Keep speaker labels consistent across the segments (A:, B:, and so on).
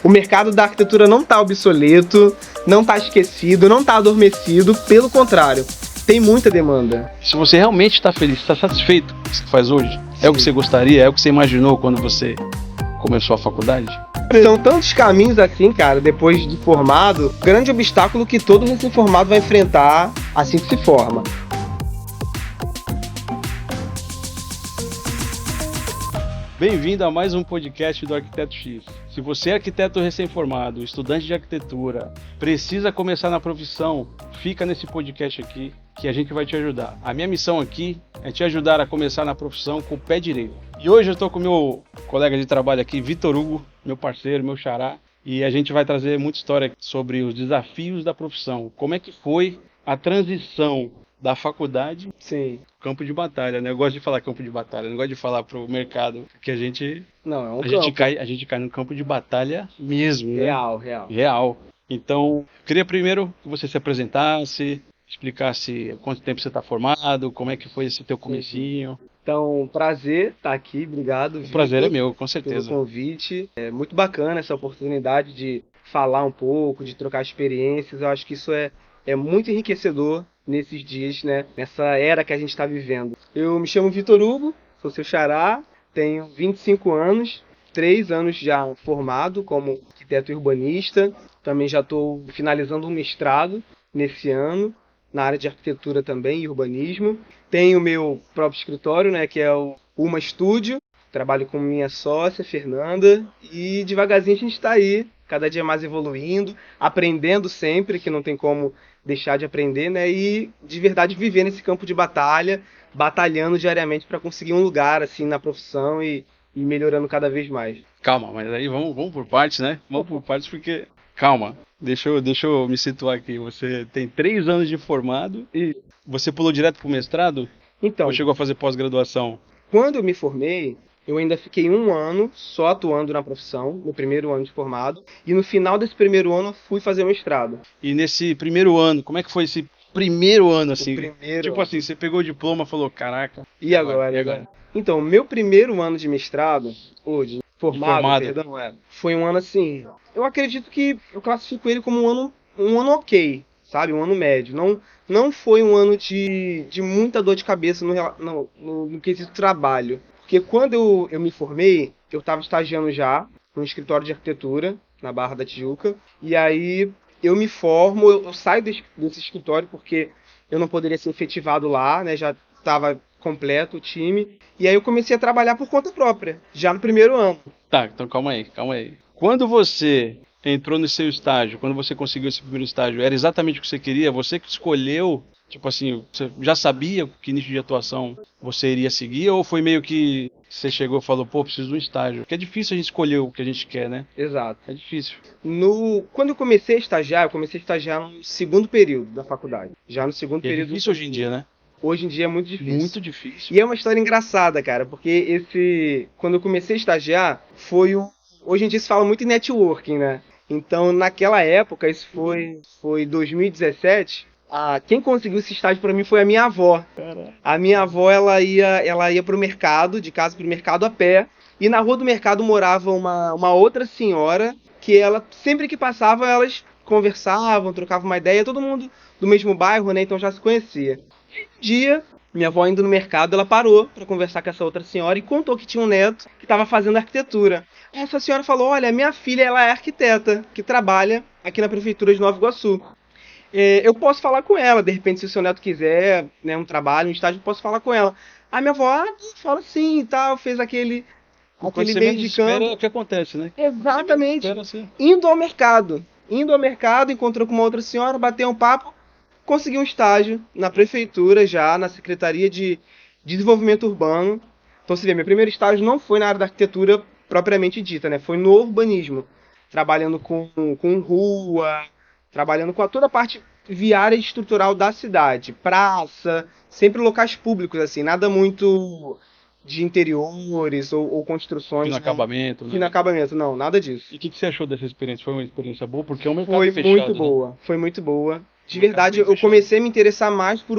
A: O mercado da arquitetura não está obsoleto, não está esquecido, não está adormecido, pelo contrário, tem muita demanda.
B: Se você realmente está feliz, está satisfeito com o que você faz hoje, é o que você gostaria, é o que você imaginou quando você começou a faculdade?
A: São tantos caminhos assim, cara, depois de formado, grande obstáculo que todo recém-formado vai enfrentar assim que se forma.
B: Bem-vindo a mais um podcast do Arquiteto X. Se você é arquiteto recém-formado, estudante de arquitetura, precisa começar na profissão, fica nesse podcast aqui que a gente vai te ajudar. A minha missão aqui é te ajudar a começar na profissão com o pé direito. E hoje eu estou com o meu colega de trabalho aqui, Vitor Hugo, meu parceiro, meu xará, e a gente vai trazer muita história sobre os desafios da profissão. Como é que foi a transição da faculdade,
A: Sim.
B: campo de batalha, né? Eu gosto de falar campo de batalha, não gosto de falar pro mercado, porque a gente cai no campo de batalha mesmo, né? Real. Então, eu queria primeiro que você se apresentasse, explicasse quanto tempo você está formado, como é que foi esse teu comecinho.
A: Então, prazer estar aqui, obrigado.
B: O prazer
A: Vitor,
B: é meu, com certeza.
A: pelo convite. É muito bacana essa oportunidade de falar um pouco, de trocar experiências. Eu acho que isso é muito enriquecedor nesses dias, né? Nessa era que a gente está vivendo. Eu me chamo Vitor Hugo, sou seu xará, tenho 25 anos, 3 anos já formado como arquiteto urbanista. Também já estou finalizando um mestrado nesse ano, na área de arquitetura também e urbanismo. Tenho o meu próprio escritório, né, que é o Uma Estúdio. Trabalho com minha sócia, Fernanda, e devagarzinho a gente está aí, cada dia mais evoluindo, aprendendo sempre, que não tem como deixar de aprender, né, e de verdade viver nesse campo de batalha, batalhando diariamente para conseguir um lugar assim na profissão e melhorando cada vez mais.
B: Calma, mas aí vamos por partes, né? Vamos por partes porque... Calma, deixa eu me situar aqui. Você tem 3 anos de formado e você pulou direto pro mestrado?
A: Então,
B: Ou chegou a fazer pós-graduação?
A: quando eu me formei, eu ainda fiquei 1 ano só atuando na profissão, no primeiro ano de formado, e no final desse primeiro ano eu fui fazer o mestrado.
B: E nesse primeiro ano, como é que foi esse primeiro ano, assim?
A: Tipo
B: assim, você pegou o diploma e falou, caraca...
A: E agora? Então, meu primeiro ano de mestrado, ou de formado, perdão, foi um ano assim... Eu acredito que eu classifico ele como um ano ok, sabe? Um ano médio. Não foi um ano de muita dor de cabeça no quesito trabalho. Porque quando eu me formei, eu estava estagiando já no escritório de arquitetura, na Barra da Tijuca. E aí eu me formo, eu saio desse escritório porque eu não poderia ser efetivado lá, né? Já estava completo o time. E aí eu comecei a trabalhar por conta própria, já no primeiro ano.
B: Tá, então calma aí. Quando você entrou no seu estágio, quando você conseguiu esse primeiro estágio, era exatamente o que você queria? Você que escolheu, tipo assim, você já sabia que nicho de atuação você iria seguir? Ou foi meio que você chegou e falou, pô, preciso de um estágio? Porque é difícil a gente escolher o que a gente quer, né?
A: Exato.
B: É difícil.
A: Quando eu comecei a estagiar, no segundo período da faculdade. Já no segundo
B: E é
A: período.
B: difícil hoje em dia, né?
A: Hoje em dia é muito difícil.
B: Muito difícil.
A: E é uma história engraçada, cara, porque quando eu comecei a estagiar, hoje em dia se fala muito em networking, né? Então, naquela época, isso foi 2017, quem conseguiu esse estágio para mim foi a minha avó.
B: Caraca.
A: A minha avó, ela ia pro mercado, de casa pro mercado a pé, e na rua do mercado morava uma outra senhora, que ela, sempre que passava, elas conversavam, trocavam uma ideia, todo mundo do mesmo bairro, né? Então já se conhecia. Um dia, minha avó indo no mercado, ela parou para conversar com essa outra senhora e contou que tinha um neto que estava fazendo arquitetura. Essa senhora falou, olha, minha filha ela é arquiteta, que trabalha aqui na prefeitura de Nova Iguaçu. Eu posso falar com ela, de repente, se o seu neto quiser, né, um trabalho, um estágio, eu posso falar com ela. A minha avó, fala sim e tal, fez aquele meio de campo.
B: É o que acontece, né?
A: Exatamente.
B: Assim.
A: Indo ao mercado, encontrou com uma outra senhora, bateu um papo, consegui um estágio na prefeitura já, na Secretaria de Desenvolvimento Urbano. Então você vê, meu primeiro estágio não foi na área da arquitetura propriamente dita, né? Foi no urbanismo, trabalhando com rua, trabalhando com toda a parte viária e estrutural da cidade, praça, sempre locais públicos, assim, nada muito de interiores ou construções.
B: Fino acabamento, né?
A: Fino acabamento, não, nada disso.
B: E o que você achou dessa experiência? Foi uma experiência boa? Porque é um mercado
A: Foi
B: fechado,
A: muito
B: né?
A: boa, foi muito boa. De verdade, eu comecei a me interessar mais por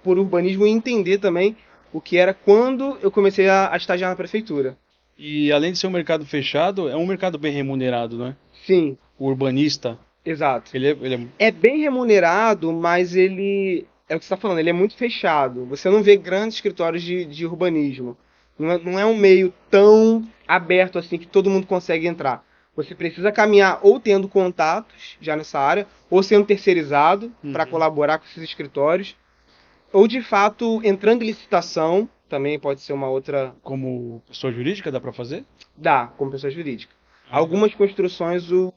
A: urbanismo e entender também o que era quando eu comecei a estagiar na prefeitura.
B: E além de ser um mercado fechado, é um mercado bem remunerado, né?
A: Sim,
B: o urbanista.
A: exato.
B: Ele
A: É bem remunerado, mas ele. É o que você está falando, ele é muito fechado. Você não vê grandes escritórios de urbanismo. Não é um meio tão aberto assim que todo mundo consegue entrar. Você precisa caminhar ou tendo contatos já nessa área, ou sendo terceirizado para
B: Uhum.
A: colaborar com esses escritórios, ou de fato entrando em licitação, também pode ser uma outra.
B: como pessoa jurídica dá para fazer?
A: Dá, como pessoa jurídica.
B: Ah,
A: Algumas construções o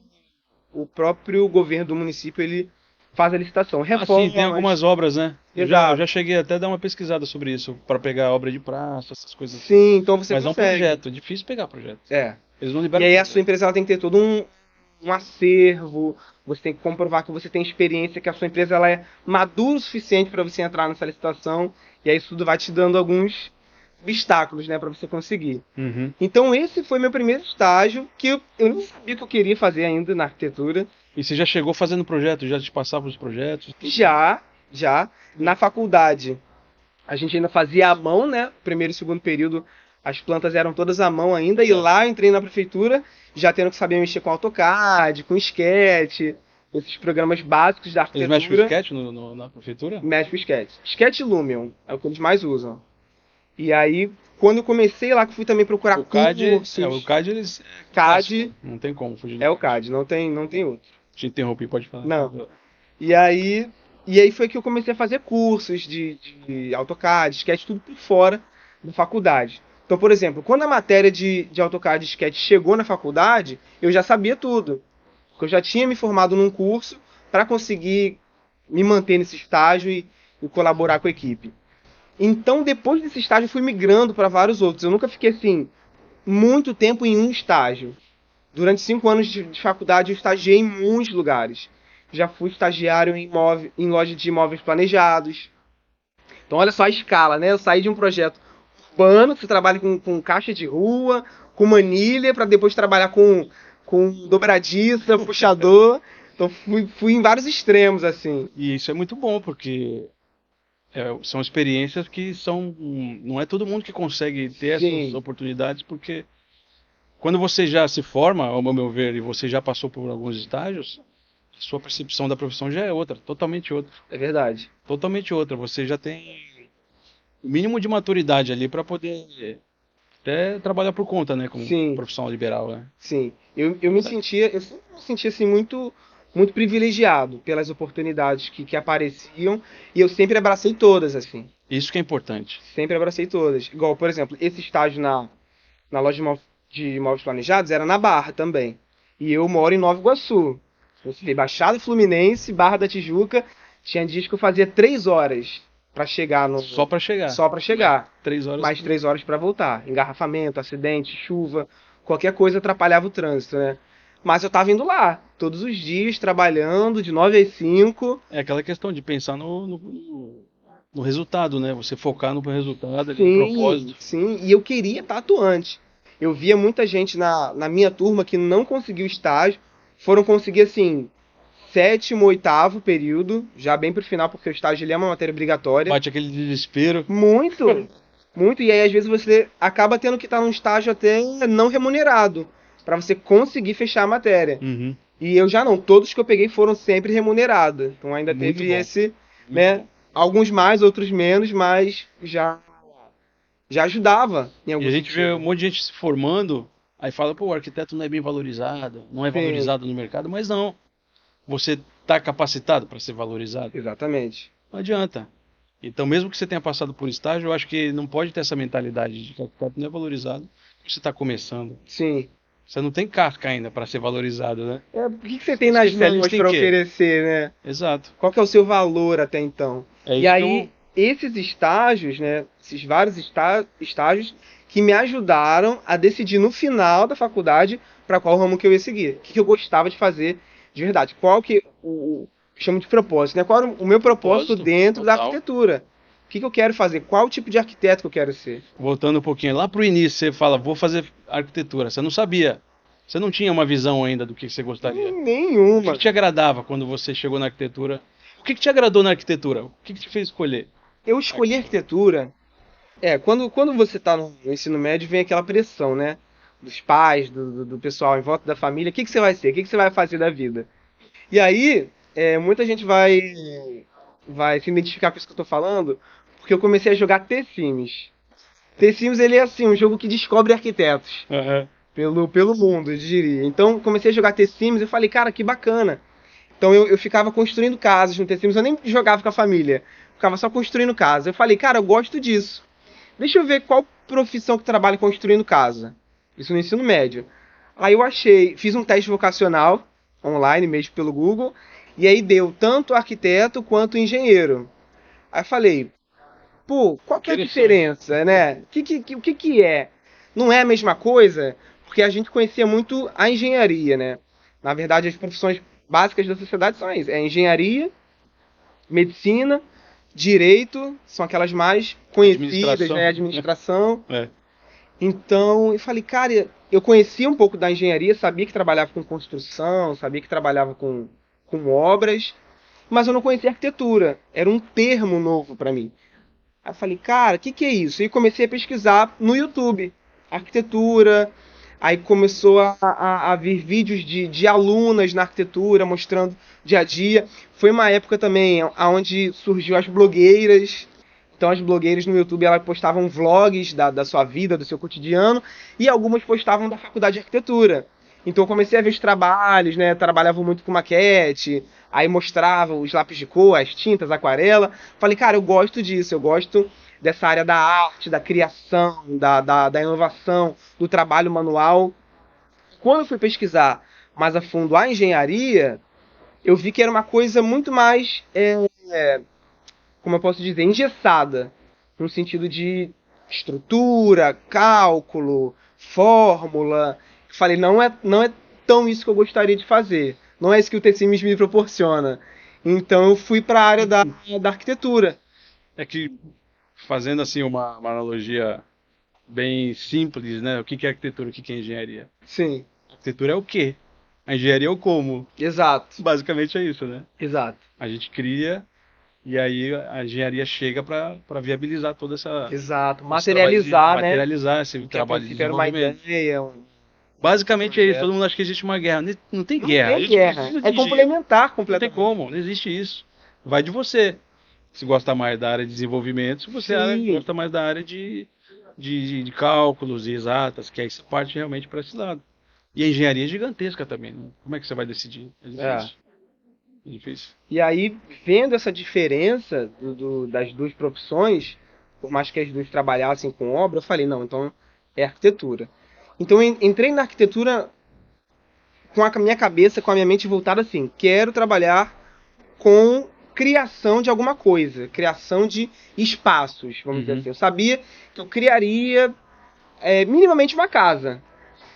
A: próprio governo do município ele faz a licitação.
B: Ah, sim, tem
A: Reformas,
B: algumas obras, né? Eu já
A: exato.
B: cheguei até a dar uma pesquisa sobre isso, para pegar obra de praça, essas coisas assim.
A: Sim, então você
B: Mas não
A: consegue.
B: projeto, é difícil pegar projeto.
A: É.
B: Eles não
A: E
B: liberam
A: aí a
B: projeto.
A: sua empresa ela tem que ter todo um acervo, você tem que comprovar que você tem experiência, que a sua empresa ela é madura o suficiente para você entrar nessa licitação, e aí isso tudo vai te dando alguns obstáculos, né, para você conseguir.
B: Uhum.
A: Então esse foi meu primeiro estágio, que eu não sabia que eu queria fazer ainda na arquitetura.
B: E você já chegou fazendo projeto, já te passava os projetos?
A: Já, na faculdade, a gente ainda fazia à mão, né, primeiro e segundo período, as plantas eram todas à mão ainda, e
B: Certo.
A: lá eu entrei na prefeitura, já tendo que saber mexer com AutoCAD, com Sketch, esses programas básicos da
B: Eles
A: arquitetura.
B: mexem com sketch na prefeitura?
A: Mexe com Sketch. Sketch e Lumion é o que eles mais usam. E aí, quando eu comecei lá, que fui também procurar
B: O CAD,
A: cursos.
B: o CAD eles...
A: CAD
B: Não tem como fugir do
A: é o CAD, não tem outro.
B: Te interrompi, pode falar.
A: Não. E aí foi que eu comecei a fazer cursos de AutoCAD, Sketch, tudo por fora da faculdade. Então, por exemplo, quando a matéria de AutoCAD e Sketch chegou na faculdade, eu já sabia tudo. Porque eu já tinha me formado num curso para conseguir me manter nesse estágio e colaborar com a equipe. Então, depois desse estágio, eu fui migrando para vários outros. Eu nunca fiquei, assim, muito tempo em um estágio. Durante 5 anos de faculdade, eu estagiei em muitos lugares. Já fui estagiário em loja de imóveis planejados. Então, olha só a escala, né? Eu saí de um projeto urbano, que você trabalha com caixa de rua, com manilha, para depois trabalhar com dobradiça, puxador. Então, fui em vários extremos, assim.
B: E isso é muito bom, porque são experiências que são... Não é todo mundo que consegue ter essas
A: Sim,
B: oportunidades, porque quando você já se forma, ao meu ver, e você já passou por alguns estágios, a sua percepção da profissão já é outra, totalmente outra.
A: é verdade.
B: Totalmente outra. Você já tem o mínimo de maturidade ali para poder até trabalhar por conta, né, como
A: Sim.
B: profissional liberal, né?
A: Sim, eu sempre me sentia assim muito privilegiado pelas oportunidades que apareciam e eu sempre abracei todas assim,
B: Isso que é importante.
A: sempre abracei todas. Igual, por exemplo, esse estágio na loja de imóveis planejados era na Barra também. E eu moro em Nova Iguaçu. Eu fui Baixada Fluminense, Barra da Tijuca, tinha dias que eu fazia 3 horas para chegar no
B: Só para chegar.
A: só para chegar.
B: 3 horas.
A: Mais 3 horas para voltar. Engarrafamento, acidente, chuva, qualquer coisa atrapalhava o trânsito, né? Mas eu tava indo lá, todos os dias, trabalhando, de 9 às 5.
B: É aquela questão de pensar no resultado, né? Você focar no resultado, no
A: Sim,
B: propósito.
A: sim, e eu queria estar atuante. Eu via muita gente na minha turma que não conseguiu estágio, foram conseguir, assim, 7º, 8º período, já bem pro final, porque o estágio ele é uma matéria obrigatória.
B: Bate aquele desespero.
A: Muito, muito, e aí às vezes você acaba tendo que estar num estágio até não remunerado, para você conseguir fechar a matéria.
B: Uhum.
A: E eu já não, todos que eu peguei foram sempre remunerados. Então ainda
B: Muito
A: teve
B: bom.
A: esse,
B: Muito
A: né?
B: bom.
A: Alguns mais, outros menos, mas já ajudava em
B: E
A: algum
B: a gente vê
A: sentido.
B: um monte de gente se formando, aí fala, pô, o arquiteto não é bem valorizado, não é
A: Sim.
B: valorizado no mercado, mas não. Você está capacitado para ser valorizado?
A: Exatamente.
B: Não adianta. Então, mesmo que você tenha passado por estágio, eu acho que não pode ter essa mentalidade de que o arquiteto não é valorizado, porque você está começando.
A: Sim.
B: Você não tem casca ainda para ser valorizado, né?
A: O que você tem nas
B: Especialista
A: mãos
B: em
A: para
B: quê?
A: oferecer, né?
B: Exato.
A: Qual que é o seu valor até então?
B: É isso
A: E aí, esses estágios, né? Esses vários estágios que me ajudaram a decidir no final da faculdade para qual ramo que eu ia seguir. O que eu gostava de fazer de verdade. Qual que o chamo de propósito, né? Qual era o meu propósito dentro da
B: total.
A: arquitetura? O que eu quero fazer? Qual o tipo de arquiteto que eu quero ser?
B: Voltando um pouquinho lá pro início, você fala, vou fazer arquitetura. Você não sabia. Você não tinha uma visão ainda do que você gostaria. O
A: Nenhuma.
B: que te agradava quando você chegou na arquitetura? O que te agradou na arquitetura? O que te fez escolher?
A: Eu escolhi arquitetura. Quando você está no ensino médio, vem aquela pressão, né? dos pais, do pessoal em volta da família, o que você vai ser? O que você vai fazer da vida? E aí, muita gente vai se identificar com isso que eu tô falando, porque eu comecei a jogar The Sims. The Sims, ele é assim, um jogo que descobre arquitetos.
B: Uhum.
A: Pelo mundo, eu diria. Então, comecei a jogar The Sims e falei, cara, que bacana. Então, eu ficava construindo casas no The Sims, eu nem jogava com a família. Ficava só construindo casa. Eu falei, cara, eu gosto disso. Deixa eu ver qual profissão que trabalha construindo casa. Isso no ensino médio. Aí eu fiz um teste vocacional, online, mesmo pelo Google, e aí deu tanto arquiteto quanto engenheiro. Aí eu falei, pô, qual que é a diferença, né? O que é? Não é a mesma coisa? Porque a gente conhecia muito a engenharia, né? Na verdade, as profissões básicas da sociedade são isso. É engenharia, medicina, direito, são aquelas mais conhecidas, né? Administração. Então, eu falei, cara, eu conhecia um pouco da engenharia, sabia que trabalhava com construção, sabia que trabalhava com obras, mas eu não conhecia arquitetura. Era um termo novo para mim. Aí eu falei, cara, o que é isso? E comecei a pesquisar no YouTube, arquitetura. Aí começou a vir vídeos de alunas na arquitetura, mostrando dia a dia. Foi uma época também onde surgiu as blogueiras. Então as blogueiras no YouTube, elas postavam vlogs da sua vida, do seu cotidiano, e algumas postavam da faculdade de arquitetura. Então eu comecei a ver os trabalhos, né? Trabalhava muito com maquete, aí mostrava os lápis de cor, as tintas, aquarela. Falei, cara, eu gosto disso, eu gosto dessa área da arte, da criação, da inovação, do trabalho manual. Quando eu fui pesquisar mais a fundo a engenharia, eu vi que era uma coisa muito mais, como eu posso dizer, engessada, no sentido de estrutura, cálculo, fórmula. Falei, não é tão isso que eu gostaria de fazer. Não é isso que o The Sims me proporciona. Então eu fui para a área da arquitetura.
B: É que, fazendo assim uma analogia bem simples, né? O que é arquitetura, o que é engenharia?
A: Sim.
B: A arquitetura é o quê? A engenharia é o como.
A: Exato.
B: Basicamente é isso, né?
A: Exato.
B: A gente cria e aí a engenharia chega para viabilizar toda essa...
A: Exato. Materializar, né?
B: Materializar esse trabalho de desenvolvimento.
A: Era uma ideia,
B: basicamente é isso. Todo mundo acha que existe uma guerra. Não tem guerra.
A: Não tem guerra. É complementar completamente.
B: Não tem como. Não existe isso. Vai de você. Se gosta mais da área de desenvolvimento, se você gosta mais da área de cálculos e exatas, que aí você parte realmente para esse lado. E a engenharia é gigantesca também. Né? Como é que você vai decidir? É difícil. É difícil.
A: E aí, vendo essa diferença das duas profissões, por mais que as duas trabalhassem com obra, eu falei, não, então é arquitetura. Então eu entrei na arquitetura com a minha cabeça, com a minha mente voltada assim, quero trabalhar com criação de alguma coisa, criação de espaços, vamos dizer assim. Eu sabia que eu criaria minimamente uma casa.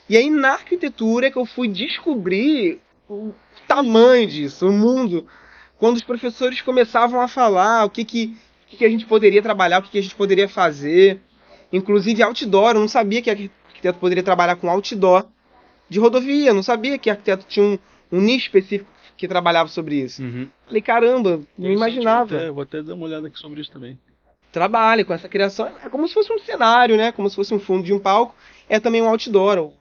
A: E aí na arquitetura é que eu fui descobrir o tamanho disso, o mundo, quando os professores começavam a falar o que a gente poderia trabalhar, o que a gente poderia fazer, inclusive outdoor. Eu não sabia que arquiteto poderia trabalhar com outdoor de rodovia, não sabia que arquiteto tinha um nicho específico que trabalhava sobre isso. Falei, caramba, não imaginava.
B: Vou até dar uma olhada aqui sobre isso também.
A: Trabalho com essa criação, é como se fosse um cenário, né? Como se fosse um fundo de um palco, é também um outdoor.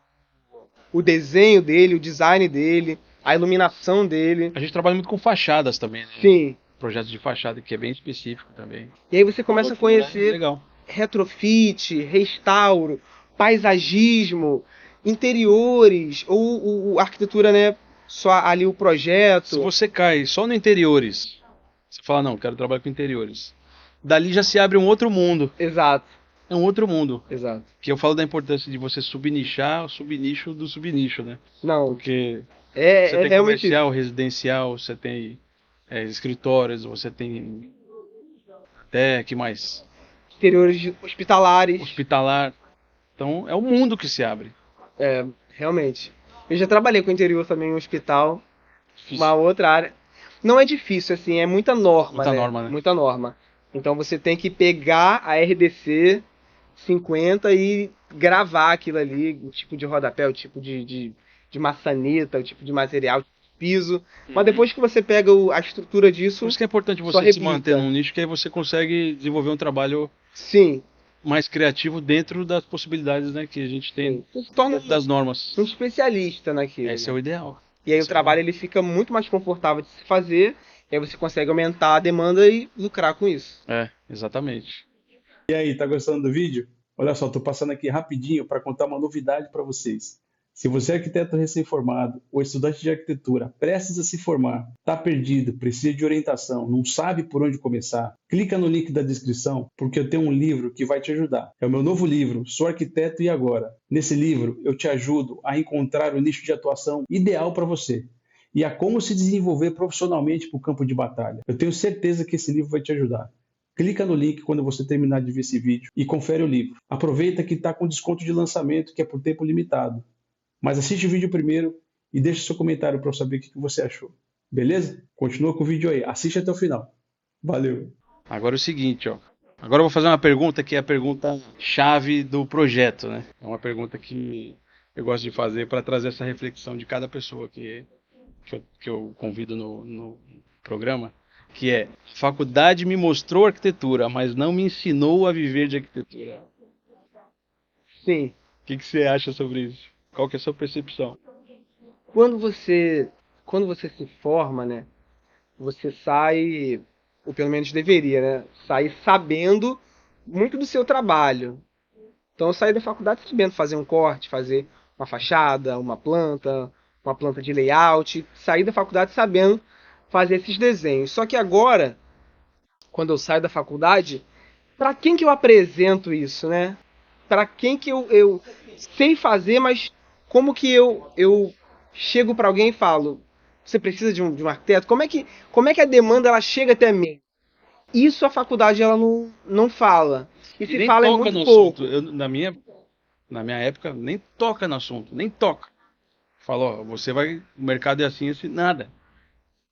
A: O desenho dele, o design dele, a iluminação dele.
B: A gente trabalha muito com fachadas também, né?
A: Sim.
B: Projetos de fachada, que é bem específico também.
A: E aí você começa a conhecer retrofit, restauro, paisagismo, interiores, ou arquitetura, né? Só ali o projeto.
B: Se você cai só no interiores, você fala, não, quero trabalhar com interiores. Dali já se abre um outro mundo.
A: Exato.
B: É um outro mundo.
A: Exato.
B: Que eu falo da importância de você subnichar o subnicho do subnicho, né?
A: Não.
B: Porque você tem
A: realmente
B: comercial, residencial, você tem escritórios, você tem que mais?
A: Interiores hospitalares.
B: Hospitalar. Então é o mundo que se abre.
A: Realmente. Eu já trabalhei com interior também em hospital.
B: Difícil.
A: Uma outra área. Não é difícil, assim, é muita norma,
B: né?
A: Muita norma. Então você tem que pegar a RDC 50 e gravar aquilo ali, o tipo de rodapé, o tipo de maçaneta, o tipo de material, de piso. Mas depois que você pega a estrutura disso...
B: Por isso que é importante você se manter num nicho, que aí você consegue desenvolver um trabalho...
A: Sim.
B: mais criativo dentro das possibilidades, né, que a gente tem
A: Você se torna
B: das normas.
A: um especialista naquilo.
B: Esse é o ideal.
A: E aí o
B: Esse é
A: trabalho ele fica muito mais confortável de se fazer, e aí você consegue aumentar a demanda e lucrar com isso.
B: Exatamente.
C: E aí, tá gostando do vídeo? Olha só, tô passando aqui rapidinho para contar uma novidade para vocês. Se você é arquiteto recém-formado ou estudante de arquitetura, prestes a se formar, está perdido, precisa de orientação, não sabe por onde começar, clica no link da descrição porque eu tenho um livro que vai te ajudar. É o meu novo livro, Sou Arquiteto e Agora. Nesse livro eu te ajudo a encontrar o nicho de atuação ideal para você e a como se desenvolver profissionalmente para o campo de batalha. Eu tenho certeza que esse livro vai te ajudar. Clica no link quando você terminar de ver esse vídeo e confere o livro. Aproveita que está com desconto de lançamento que é por tempo limitado. Mas assiste o vídeo primeiro e deixa seu comentário para eu saber o que você achou. Beleza? Continua com o vídeo aí. Assiste até o final. Valeu!
B: Agora é o seguinte, ó. Agora eu vou fazer uma pergunta que é a pergunta chave do projeto, né? É uma pergunta que eu gosto de fazer para trazer essa reflexão de cada pessoa que eu convido no programa, que é: a faculdade me mostrou arquitetura, mas não me ensinou a viver de arquitetura.
A: Sim.
B: O que você acha sobre isso? Qual que é a sua percepção?
A: Quando você se forma, né, você sai, ou pelo menos deveria, né, sair sabendo muito do seu trabalho. Então eu saí da faculdade sabendo fazer um corte, fazer uma fachada, uma planta de layout. Saí da faculdade sabendo fazer esses desenhos. Só que agora, quando eu saio da faculdade, para quem que eu apresento isso, né? Para quem que eu sei fazer, mas como que eu chego para alguém e falo: você precisa de um arquiteto? Como é que a demanda ela chega até mim? Isso a faculdade ela não fala. E se fala é muito pouco.
B: Na minha época, nem toca no assunto, nem toca. Falou, ó, você vai, o mercado é assim, nada.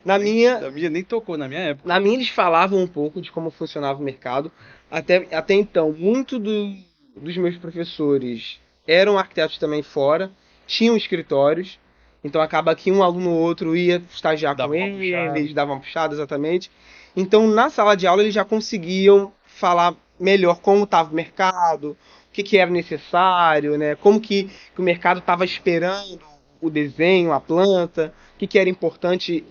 A: Na minha
B: nem tocou, na minha época.
A: Na minha eles falavam um pouco de como funcionava o mercado. Até então, muito dos meus professores eram arquitetos também fora, tinham escritórios, então acaba que um aluno ou outro ia estagiar com ele, eles davam uma puxada, exatamente. Então na sala de aula eles já conseguiam falar melhor como estava o mercado, o que era necessário, né? Como que o mercado estava esperando o desenho, a planta, o que era importante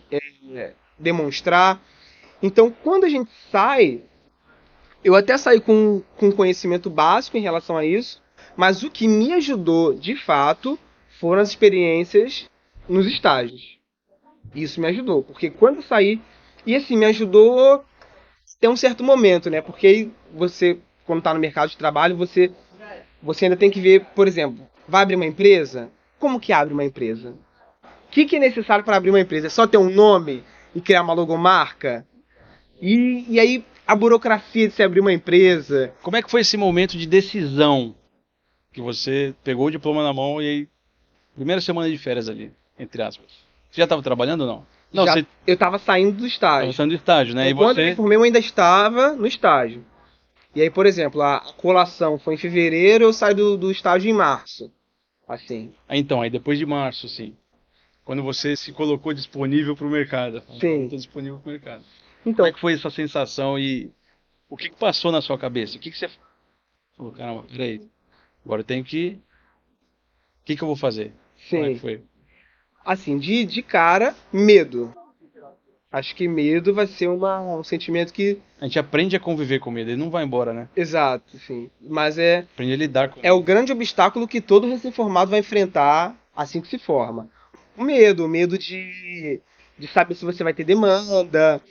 A: demonstrar. Então quando a gente sai, eu até saí com conhecimento básico em relação a isso, mas o que me ajudou, de fato, foram as experiências nos estágios. Isso me ajudou, porque quando eu saí, e assim, me ajudou até um certo momento, né? Porque você, quando está no mercado de trabalho, você ainda tem que ver, por exemplo, vai abrir uma empresa? Como que abre uma empresa? O que é necessário para abrir uma empresa? É só ter um nome e criar uma logomarca? E aí, a burocracia de se abrir uma empresa.
B: Como é que foi esse momento de decisão que você pegou o diploma na mão e aí, primeira semana de férias ali, entre aspas? Você já estava trabalhando ou não? Não,
A: eu estava saindo do estágio.
B: Estava saindo do estágio, né?
A: Quando eu me formei, eu ainda estava no estágio. E aí, por exemplo, a colação foi em fevereiro, eu saio do estágio em março. Assim.
B: Então, aí depois de março, assim, quando você se colocou disponível para o mercado.
A: Sim.
B: Estou disponível para o mercado.
A: Então,
B: como é que foi essa sensação e o que passou na sua cabeça? O que você falou? Caramba, peraí, agora eu tenho que... O que eu vou fazer?
A: Sim.
B: Como é que foi?
A: Assim, de cara, medo. Acho que medo vai ser um sentimento que...
B: A gente aprende a conviver com medo, ele não vai embora, né?
A: Exato, sim. Mas
B: aprende a lidar com
A: o grande obstáculo que todo recém-formado vai enfrentar assim que se forma. O medo de saber se você vai ter demanda,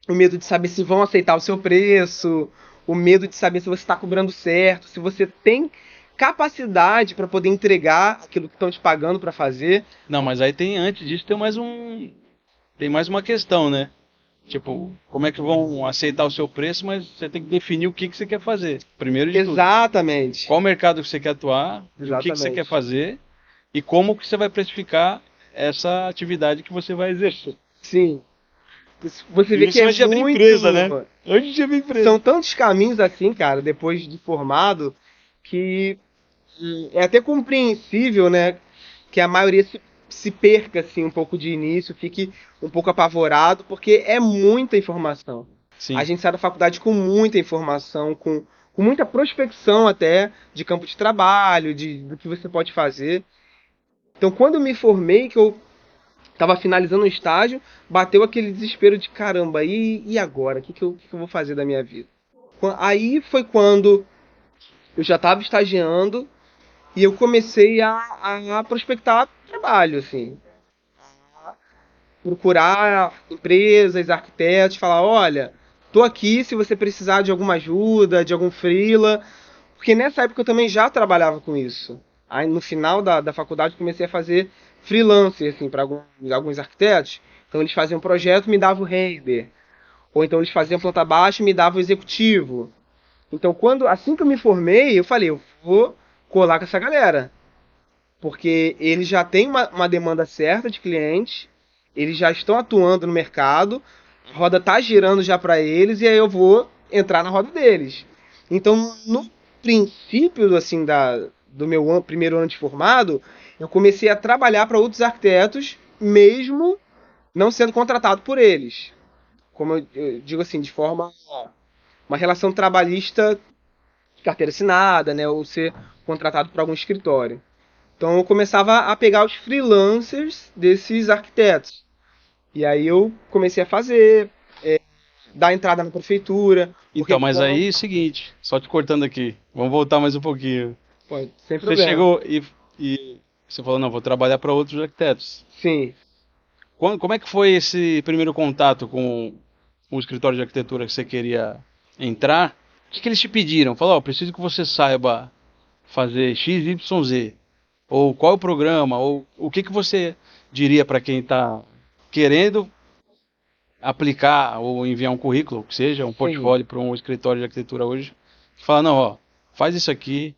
A: o medo de saber se vão aceitar o seu preço, o medo de saber se você está cobrando certo, se você tem capacidade para poder entregar aquilo que estão te pagando para fazer.
B: Não, mas aí antes disso tem mais uma questão, né? Tipo, como é que vão aceitar o seu preço, mas você tem que definir o que você quer fazer. Primeiro de tudo.
A: Exatamente.
B: Qual mercado que você quer atuar, o que você quer fazer e como que você vai precificar essa atividade que você vai exercer.
A: Sim. Você vê que é
B: muito... abrir empresa, né? Hoje de abrir empresa.
A: São tantos caminhos assim, cara, depois de formado, que é até compreensível, né, que a maioria se perca assim um pouco de início, fique um pouco apavorado, porque é muita informação.
B: Sim.
A: A gente sai da faculdade com muita informação, com com muita prospecção até de campo de trabalho, do que você pode fazer. Então, quando eu me formei, que eu estava finalizando o estágio, bateu aquele desespero de caramba, e agora? O que eu vou fazer da minha vida? Aí foi quando eu já estava estagiando e eu comecei a prospectar trabalho, assim. Procurar empresas, arquitetos, falar, olha, tô aqui se você precisar de alguma ajuda, de algum freela. Porque nessa época eu também já trabalhava com isso. Aí no final da faculdade comecei a fazer freelance, assim, para alguns arquitetos. Então eles faziam um projeto, me davam o render. Ou então eles faziam planta baixa e me davam o executivo. Então assim que eu me formei, eu falei, eu vou colar com essa galera. Porque eles já têm uma demanda certa de clientes, eles já estão atuando no mercado, a roda tá girando já para eles e aí eu vou entrar na roda deles. Então, no princípio assim do meu primeiro ano de formado, eu comecei a trabalhar para outros arquitetos, mesmo não sendo contratado por eles. Como eu digo assim, de forma uma relação trabalhista de carteira assinada, né, ou ser contratado por algum escritório. Então eu começava a pegar os freelancers desses arquitetos. E aí eu comecei a fazer, dar entrada na prefeitura.
B: Então, mas aí é o seguinte, só te cortando aqui, vamos voltar mais um pouquinho.
A: Pode, sem
B: Você
A: problema.
B: chegou e você falou, não, vou trabalhar para outros arquitetos.
A: Sim.
B: Como é que foi esse primeiro contato com o escritório de arquitetura que você queria entrar? O que eles te pediram? Falaram, preciso que você saiba fazer X, Y, Z. Ou qual é o programa? Ou o que você diria para quem está querendo aplicar ou enviar um currículo, que seja um portfólio para um escritório de arquitetura hoje? Fala, não, ó, faz isso aqui,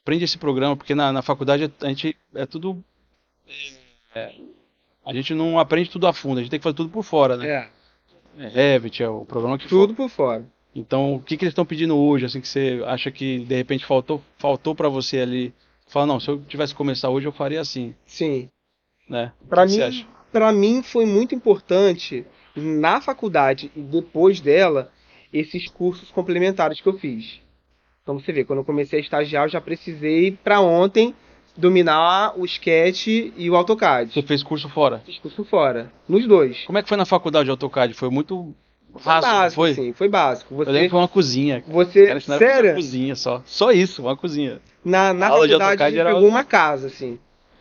B: aprende esse programa, porque na faculdade a gente é tudo... a gente não aprende tudo a fundo, a gente tem que fazer tudo por fora, né? É Revit, é o programa que
A: Tudo por fora.
B: Então, o que eles estão pedindo hoje, assim, que você acha que de repente faltou para você ali? Fala, não, se eu tivesse que começar hoje, eu faria assim,
A: Sim.
B: né?
A: Para
B: O que você acha?
A: para mim foi muito importante na faculdade e depois dela esses cursos complementares que eu fiz. Então você vê, quando eu comecei a estagiar, eu já precisei para ontem dominar o Sketch e o AutoCAD.
B: Você fez curso fora?
A: Fiz curso fora, nos dois.
B: Como é que foi na faculdade de AutoCAD? Foi muito
A: Foi
B: raso,
A: básico,
B: foi?
A: sim, foi básico.
B: Eu lembro que foi uma cozinha.
A: Você,
B: Cara, ensinaram a fazer
A: sério?
B: uma cozinha só. Só isso, uma cozinha.
A: Na
B: A aula de
A: faculdade a
B: AutoCAD
A: gente
B: era
A: pegou uma casa, assim.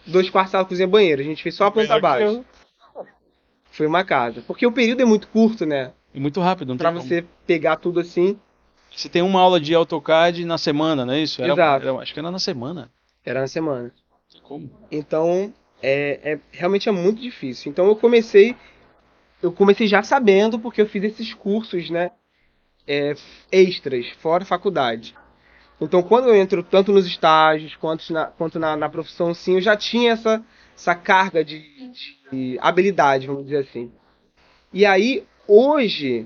A: 2 quartos, sala, cozinha, banheiro. A gente fez só a planta baixa. Foi uma casa. Porque o período é muito curto, né?
B: E muito rápido, não
A: Pra
B: tem
A: você pegar tudo assim.
B: como. Você tem uma aula de AutoCAD na semana, não é isso?
A: Exato.
B: Acho que era na semana.
A: Era na semana.
B: Como?
A: Então, realmente é muito difícil. Então eu comecei já sabendo, porque eu fiz esses cursos, né? Extras, fora faculdade. Então, quando eu entro tanto nos estágios quanto na profissão, sim, eu já tinha essa carga de habilidade, vamos dizer assim. E aí, hoje,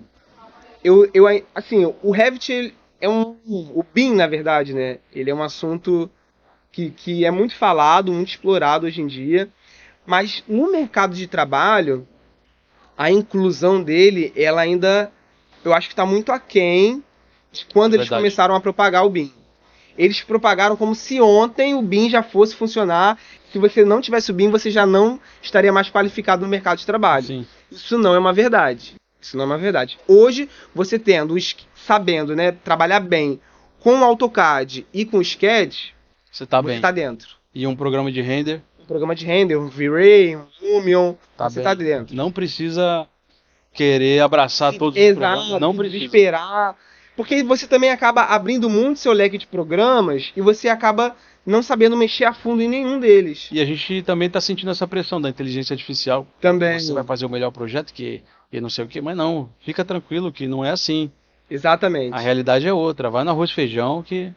A: assim, o Revit o BIM, na verdade, né? Ele é um assunto que é muito falado, muito explorado hoje em dia, mas no mercado de trabalho, a inclusão dele, ela ainda, eu acho que está muito aquém de quando eles começaram a propagar o BIM. Eles propagaram como se ontem o BIM já fosse funcionar. Se você não tivesse o BIM, você já não estaria mais qualificado no mercado de trabalho.
B: Sim.
A: Isso não é uma verdade. Isso não é uma verdade. Hoje, você sabendo, né, trabalhar bem com o AutoCAD e com o Sketch,
B: você está
A: bem. Você está dentro.
B: E um programa de render?
A: Um programa de render, um V-Ray, um Lumion, você está dentro.
B: Não precisa querer abraçar todos os programas. Não precisa
A: esperar. Porque você também acaba abrindo muito seu leque de programas e você acaba não sabendo mexer a fundo em nenhum deles.
B: E a gente também está sentindo essa pressão da inteligência artificial.
A: Também.
B: Você vai fazer o melhor projeto que não sei o que, mas não, fica tranquilo que não é assim.
A: Exatamente.
B: A realidade é outra, vai no arroz e feijão que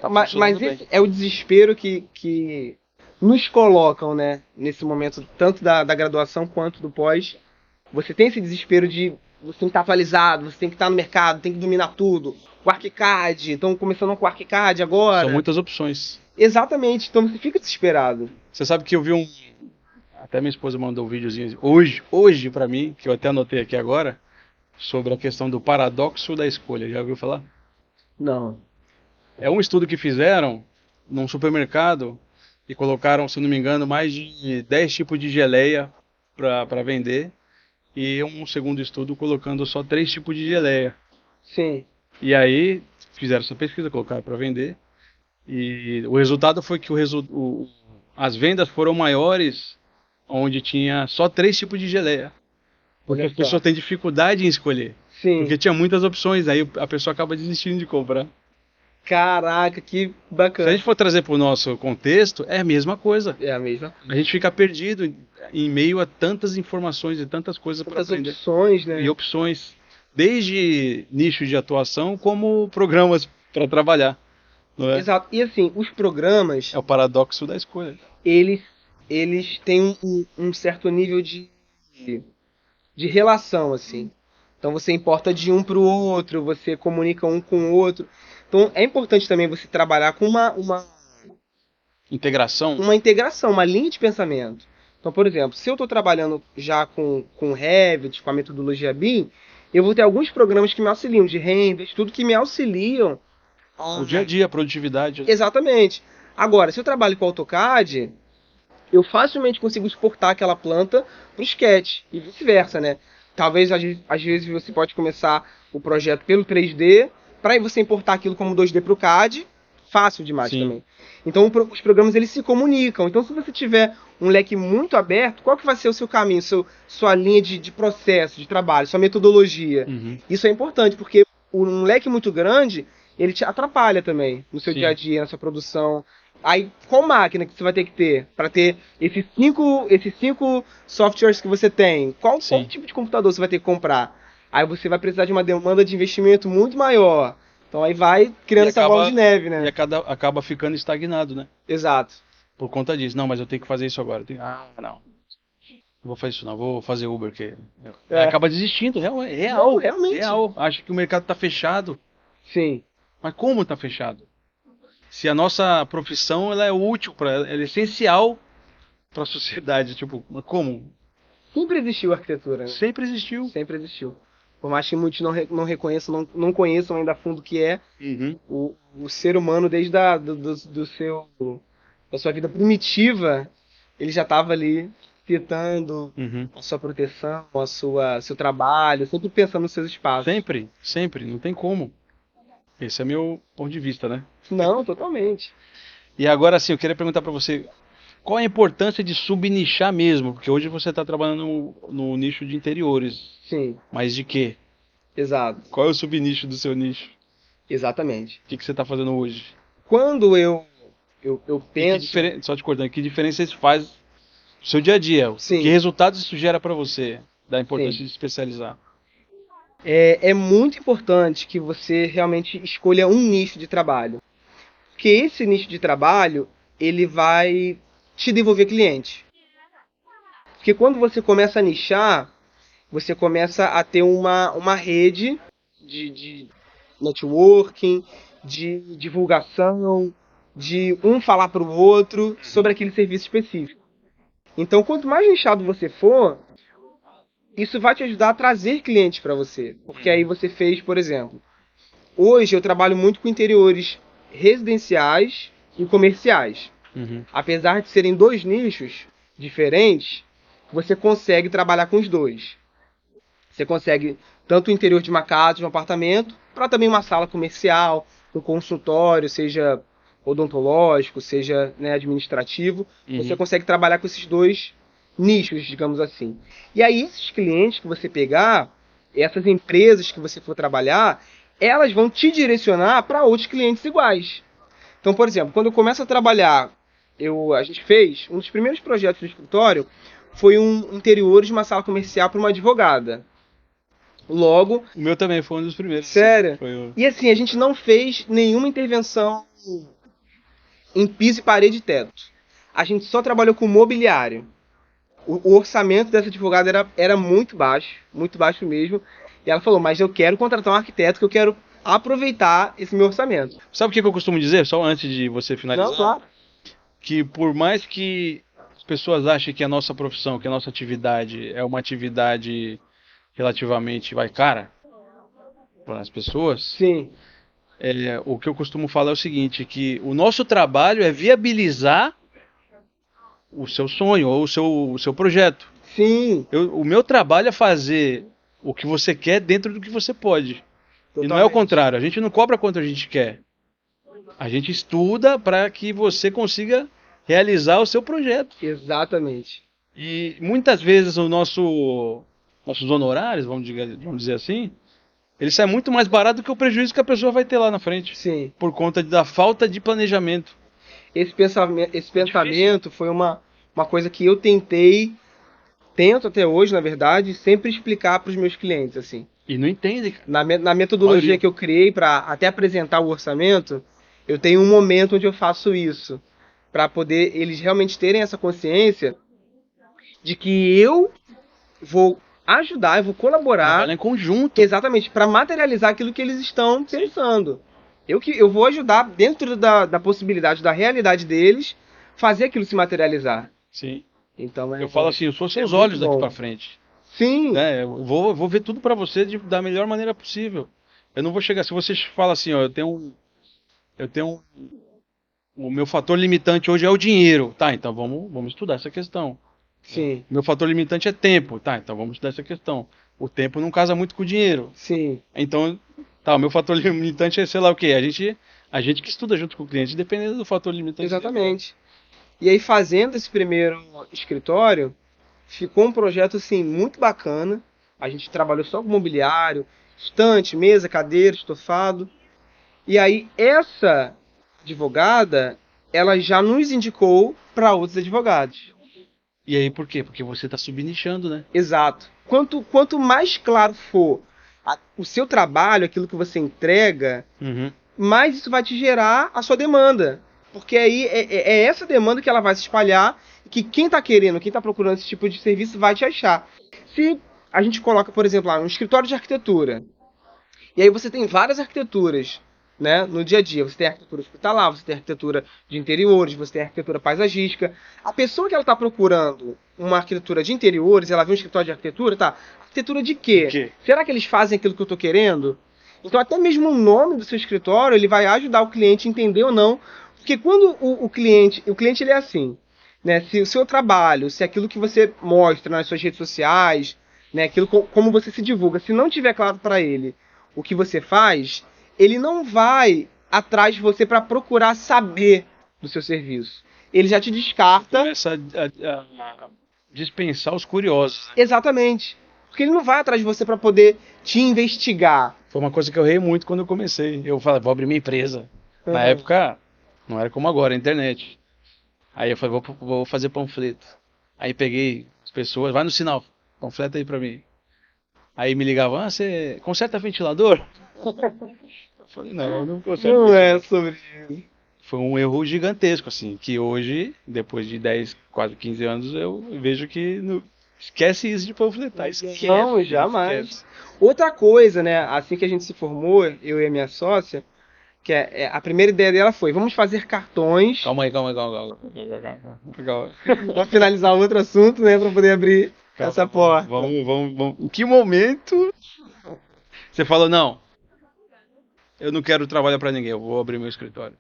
A: mas esse é o desespero que nos colocam, né, nesse momento, tanto da graduação quanto do pós. Você tem esse desespero de você tem que estar atualizado, você tem que estar no mercado, tem que dominar tudo. O ArchiCAD, estão começando com o ArchiCAD agora.
B: São muitas opções.
A: Exatamente, então você fica desesperado.
B: Você sabe que eu vi até minha esposa mandou um videozinho hoje pra mim, que eu até anotei aqui agora, sobre a questão do paradoxo da escolha. Já ouviu falar?
A: Não.
B: É um estudo que fizeram num supermercado e colocaram, se não me engano, mais de 10 tipos de geleia para vender. E um segundo estudo colocando só 3 tipos de geleia.
A: Sim.
B: E aí fizeram essa pesquisa, colocaram para vender. E o resultado foi que as vendas foram maiores onde tinha só 3 tipos de geleia. Porque
A: Olha
B: as
A: só.
B: pessoas têm dificuldade em escolher.
A: Sim.
B: Porque tinha muitas opções, aí a pessoa acaba desistindo de comprar.
A: Caraca, que
B: Se a
A: bacana.
B: gente for trazer para o nosso contexto, é a mesma coisa.
A: É a mesma.
B: A gente fica perdido em meio a tantas informações e tantas coisas para
A: Tantas
B: aprender.
A: opções, né?
B: E opções, desde nichos de atuação como programas para trabalhar. Não é?
A: Exato. E assim, os programas,
B: É o paradoxo da escolha.
A: eles têm um certo nível de relação, assim. Então você importa de um para o outro, você comunica um com o outro. Então é importante também você trabalhar com
B: Integração.
A: uma integração, uma linha de pensamento. Então, por exemplo, se eu estou trabalhando já com Revit, com a metodologia BIM, eu vou ter alguns programas que me auxiliam, de Render, tudo que me auxiliam.
B: O dia a dia, a produtividade.
A: Exatamente. Agora, se eu trabalho com AutoCAD, eu facilmente consigo exportar aquela planta para o Sketch e vice-versa, né? Talvez às vezes você pode começar o projeto pelo 3D, para aí você importar aquilo como 2D para o CAD, fácil demais
B: Sim.
A: também. Então os programas eles se comunicam. Então se você tiver um leque muito aberto, qual que vai ser o seu caminho, sua linha de processo, de trabalho, sua metodologia?
B: Uhum.
A: Isso é importante, porque um leque muito grande, ele te atrapalha também no seu
B: Sim.
A: dia a dia, na sua produção. Aí, qual máquina que você vai ter que ter para ter esses cinco softwares que você tem? Qual
B: Sim.
A: tipo de computador você vai ter que comprar? Aí você vai precisar de uma demanda de investimento muito maior. Então aí vai criando
B: E
A: essa bola de neve, né?
B: E acaba ficando estagnado, né?
A: Exato.
B: Por conta disso. Não, mas eu tenho que fazer isso agora. Não. Não vou fazer isso não, vou fazer Uber. Que...
A: É.
B: Acaba desistindo, real.
A: Não, realmente.
B: Real. Acha que o mercado tá fechado.
A: Sim.
B: Mas como tá fechado? Se a nossa profissão ela é útil, ela é essencial para a sociedade. Tipo, como?
A: Sempre existiu arquitetura, né?
B: Sempre existiu.
A: Sempre existiu. Por mais que muitos não reconheçam, não conheçam ainda a fundo o que é,
B: Uhum.
A: o ser humano, desde da sua vida primitiva, ele já estava ali citando
B: Uhum.
A: a sua proteção, seu trabalho, sempre pensando nos seus espaços.
B: Sempre, não tem como. Esse é meu ponto de vista, né?
A: Não, totalmente.
B: E agora sim, eu queria perguntar para você, qual a importância de subnichar mesmo? Porque hoje você está trabalhando no nicho de interiores.
A: Sim,
B: Mas de quê?
A: exato.
B: Qual é o subnicho do seu nicho?
A: Exatamente.
B: O que você está fazendo hoje?
A: Quando eu
B: E
A: penso...
B: só te cortando, que diferença isso faz no seu dia a dia?
A: Sim.
B: Que resultados isso gera para você, da importância
A: Sim.
B: de especializar?
A: É muito importante que você realmente escolha um nicho de trabalho. Porque esse nicho de trabalho, ele vai te devolver cliente. Porque quando você começa a nichar, você começa a ter uma rede de networking, de divulgação, de um falar para o outro sobre aquele serviço específico. Então, quanto mais nichado você for, isso vai te ajudar a trazer clientes para você. Porque aí você fez, por exemplo, hoje eu trabalho muito com interiores residenciais e comerciais.
B: Uhum.
A: Apesar de serem dois nichos diferentes, você consegue trabalhar com os dois. Você consegue tanto o interior de uma casa, de um apartamento, para também uma sala comercial, um consultório, seja odontológico, seja, né, administrativo.
B: Uhum.
A: Você consegue trabalhar com esses dois nichos, digamos assim. E aí esses clientes que você pegar, essas empresas que você for trabalhar, elas vão te direcionar para outros clientes iguais. Então, por exemplo, quando eu começo a trabalhar, a gente fez, um dos primeiros projetos do escritório foi um interior de uma sala comercial para uma advogada. Logo...
B: O meu também foi um dos primeiros.
A: Sério?
B: Foi o...
A: E assim, a gente não fez nenhuma intervenção em piso e parede e teto. A gente só trabalhou com mobiliário. O orçamento dessa advogada era muito baixo mesmo. E ela falou, mas eu quero contratar um arquiteto, que eu quero aproveitar esse meu orçamento.
B: Sabe o que eu costumo dizer, só antes de você finalizar?
A: Não, claro.
B: Que por mais que as pessoas achem que a nossa profissão, que a nossa atividade é uma atividade relativamente, cara, para as pessoas,
A: Sim,
B: o que eu costumo falar é o seguinte, que o nosso trabalho é viabilizar o seu sonho ou o seu projeto.
A: Sim,
B: O meu trabalho é fazer o que você quer dentro do que você pode. E não é o
A: totalmente.
B: contrário, a gente não cobra quanto a gente quer. A gente estuda para que você consiga realizar o seu projeto.
A: Exatamente.
B: E muitas vezes nossos honorários, vamos dizer assim, ele sai muito mais barato do que o prejuízo que a pessoa vai ter lá na frente,
A: Sim.
B: por conta da falta de planejamento.
A: Esse pensamento foi uma coisa que eu tento até hoje, na verdade, sempre explicar para os meus clientes, assim.
B: E não entende, cara.
A: Na metodologia
B: Maioria.
A: que eu criei para até apresentar o orçamento, eu tenho um momento onde eu faço isso, para poder eles realmente terem essa consciência de que eu vou ajudar, eu vou colaborar
B: Trabalha em conjunto.
A: exatamente para materializar aquilo que eles estão pensando. Eu vou ajudar dentro da possibilidade, da realidade deles, fazer aquilo se materializar.
B: Sim.
A: Então
B: Eu falo assim, eu sou seus
A: muito
B: olhos daqui
A: bom.
B: para frente.
A: Sim,
B: Né? Eu vou ver tudo para você da melhor maneira possível. Eu não vou chegar. Se você fala assim, ó, o meu fator limitante hoje é o dinheiro, tá? Então vamos estudar essa questão.
A: sim,
B: Meu fator limitante é tempo, tá? Então vamos estudar essa questão. O tempo não casa muito com o dinheiro.
A: sim,
B: Então, tá, o meu fator limitante é sei lá o quê? A gente que estuda junto com o cliente, dependendo do fator limitante.
A: exatamente. E aí fazendo esse primeiro escritório, ficou um projeto assim muito bacana. A gente trabalhou só com mobiliário, estante, mesa, cadeira, estofado. E aí essa advogada, ela já nos indicou para outros advogados.
B: E aí por quê? Porque você está subnichando, né?
A: Exato. Quanto mais claro for o seu trabalho, aquilo que você entrega,
B: Uhum.
A: mais isso vai te gerar a sua demanda. Porque aí é essa demanda que ela vai se espalhar, que quem está querendo, quem está procurando esse tipo de serviço vai te achar. Se a gente coloca, por exemplo, lá um escritório de arquitetura, e aí você tem várias arquiteturas, né, no dia a dia. Você tem arquitetura hospitalar, você tem arquitetura de interiores, você tem arquitetura paisagística. A pessoa que ela está procurando uma arquitetura de interiores, ela vê um escritório de arquitetura, tá? Arquitetura de quê?
B: De quê?
A: Será que eles fazem aquilo que eu estou querendo? Então até mesmo o nome do seu escritório, ele vai ajudar o cliente a entender ou não. Porque quando o cliente ele é assim, né? Se o seu trabalho, se aquilo que você mostra nas suas redes sociais, né, aquilo como você se divulga, se não tiver claro para ele o que você faz, ele não vai atrás de você para procurar saber do seu serviço. Ele já te descarta.
B: Começa a dispensar os curiosos, né?
A: Exatamente. Porque ele não vai atrás de você para poder te investigar.
B: Foi uma coisa que eu errei muito quando eu comecei. Eu falei, vou abrir minha empresa. Na
A: Uhum.
B: época, não era como agora, a internet. Aí eu falei, vou fazer panfleto. Aí peguei as pessoas, vai no sinal, panfleta aí pra mim. Aí me ligavam, você conserta ventilador? Eu falei, não, eu não conserto.
A: Não é sobre isso.
B: Foi um erro gigantesco, assim, que hoje, depois de 10, quase 15 anos, eu vejo que esquece isso de panfletar. Esquece,
A: Não, jamais.
B: esquece.
A: Outra coisa, né? Assim que a gente se formou, eu e a minha sócia, que a primeira ideia dela foi, vamos fazer cartões.
B: Calma aí.
A: Vamos finalizar outro assunto, né? Para poder abrir essa porta.
B: Vamos. Em que momento você falou, não, eu não quero trabalhar pra ninguém, eu vou abrir meu escritório?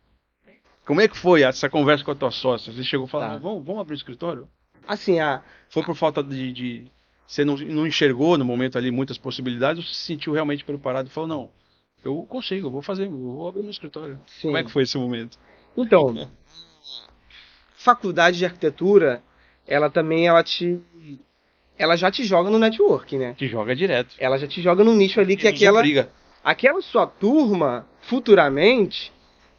B: Como é que foi essa conversa com a tua sócia? Você chegou e falou,
A: Tá.
B: vamos abrir o escritório?
A: Assim,
B: Foi por falta de você não enxergou no momento ali muitas possibilidades, ou você se sentiu realmente preparado e falou, não, eu consigo, eu vou abrir meu escritório.
A: sim.
B: Como é que foi esse momento?
A: Então, faculdade de arquitetura, ela também, ela já te joga no networking, né?
B: Te joga direto.
A: Ela já te joga num nicho ali que
B: Nos obriga.
A: aquela sua turma, futuramente,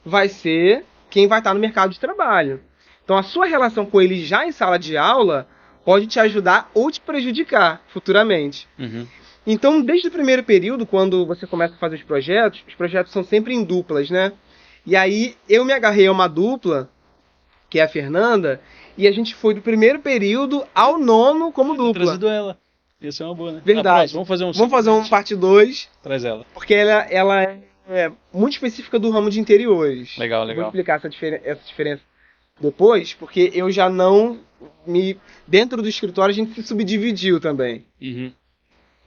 A: vai ser quem vai estar no mercado de trabalho. Então, a sua relação com ele já em sala de aula pode te ajudar ou te prejudicar futuramente.
B: Uhum.
A: Então, desde o primeiro período, quando você começa a fazer os projetos são sempre em duplas, né? E aí, eu me agarrei a uma dupla, que é a Fernanda, e a gente foi do primeiro período ao nono como dupla.
B: Trazido ela. Ia ser uma boa, né?
A: Verdade.
B: Na próxima, vamos fazer
A: um parte 2,
B: Traz ela.
A: porque ela é muito específica do ramo de interiores.
B: Legal.
A: Eu vou explicar essa diferença depois, porque eu já não dentro do escritório a gente se subdividiu também.
B: Uhum.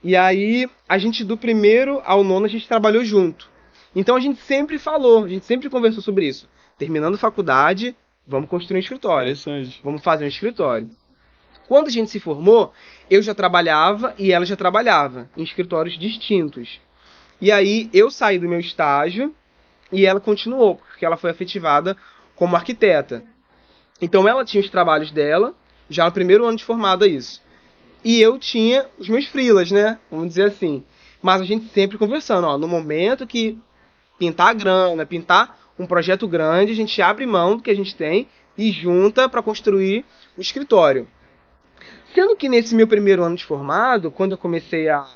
A: E aí, a gente do primeiro ao nono a gente trabalhou junto. Então a gente sempre falou, a gente sempre conversou sobre isso. Terminando a faculdade, vamos construir um escritório.
B: Interessante.
A: Vamos fazer um escritório. Quando a gente se formou, eu já trabalhava e ela já trabalhava em escritórios distintos. E aí eu saí do meu estágio e ela continuou, porque ela foi efetivada como arquiteta. Então ela tinha os trabalhos dela, já no primeiro ano de formada isso. E eu tinha os meus freelas, né? Vamos dizer assim. Mas a gente sempre conversando, ó, no momento que pintar a grana, pintar um projeto grande, a gente abre mão do que a gente tem e junta para construir o escritório. Sendo que nesse meu primeiro ano de formado, quando eu comecei a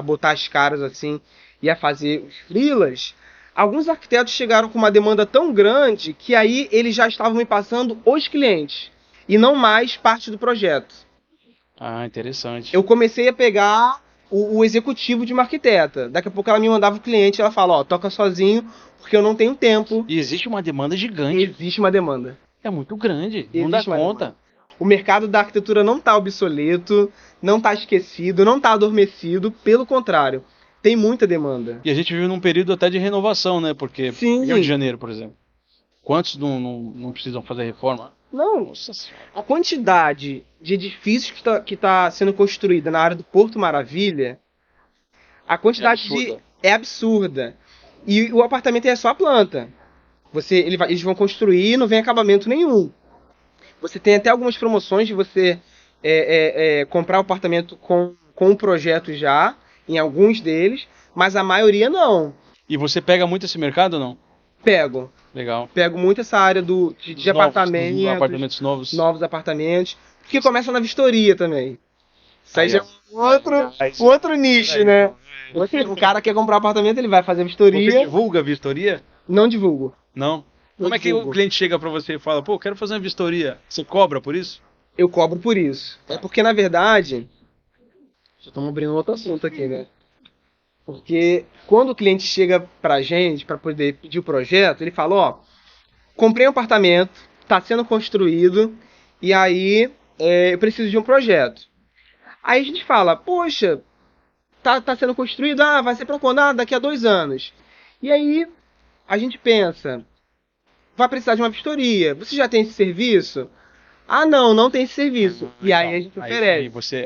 A: botar as caras assim e a fazer os freelas, alguns arquitetos chegaram com uma demanda tão grande que aí eles já estavam me passando os clientes e não mais parte do projeto.
B: Ah, interessante.
A: Eu comecei a pegar o executivo de uma arquiteta. Daqui a pouco ela me mandava o cliente e ela fala, ó, toca sozinho porque eu não tenho tempo.
B: E existe uma demanda gigante.
A: Existe uma demanda.
B: É muito grande. Não dá
A: Existe uma
B: conta.
A: demanda. O mercado da arquitetura não está obsoleto, não está esquecido, não está adormecido. Pelo contrário, tem muita demanda.
B: E a gente vive num período até de renovação, né? Porque
A: Sim.
B: Rio de Janeiro, por exemplo. Quantos não precisam fazer reforma?
A: Não,
B: Nossa Senhora.
A: a quantidade de edifícios que tá sendo construída na área do Porto Maravilha, a quantidade é absurda. E o apartamento é só a planta. Eles vão construir e não vem acabamento nenhum. Você tem até algumas promoções de você comprar o apartamento com o projeto já, em alguns deles, mas a maioria não.
B: E você pega muito esse mercado ou não?
A: Pego
B: Legal.
A: muito essa área de apartamentos.
B: Apartamentos novos.
A: Novos apartamentos. Porque começa na vistoria também. Isso aí
B: Aí,
A: já é um outro nicho, né? O cara quer comprar um apartamento, ele vai fazer a vistoria.
B: Você divulga a vistoria?
A: Não divulgo.
B: Não. Como é que o cliente chega pra você e fala, pô, quero fazer uma vistoria? Você cobra por isso?
A: Eu cobro por isso. É porque, na verdade... Já estamos abrindo outro assunto aqui, né? Porque quando o cliente chega pra gente, pra poder pedir o projeto, ele fala, ó, comprei um apartamento, tá sendo construído, e aí eu preciso de um projeto. Aí a gente fala, poxa, tá sendo construído, vai ser pra quando? Daqui a 2 anos. E aí a gente pensa, vai precisar de uma vistoria. Você já tem esse serviço? Não tem esse serviço. E aí a gente oferece.
B: Aí você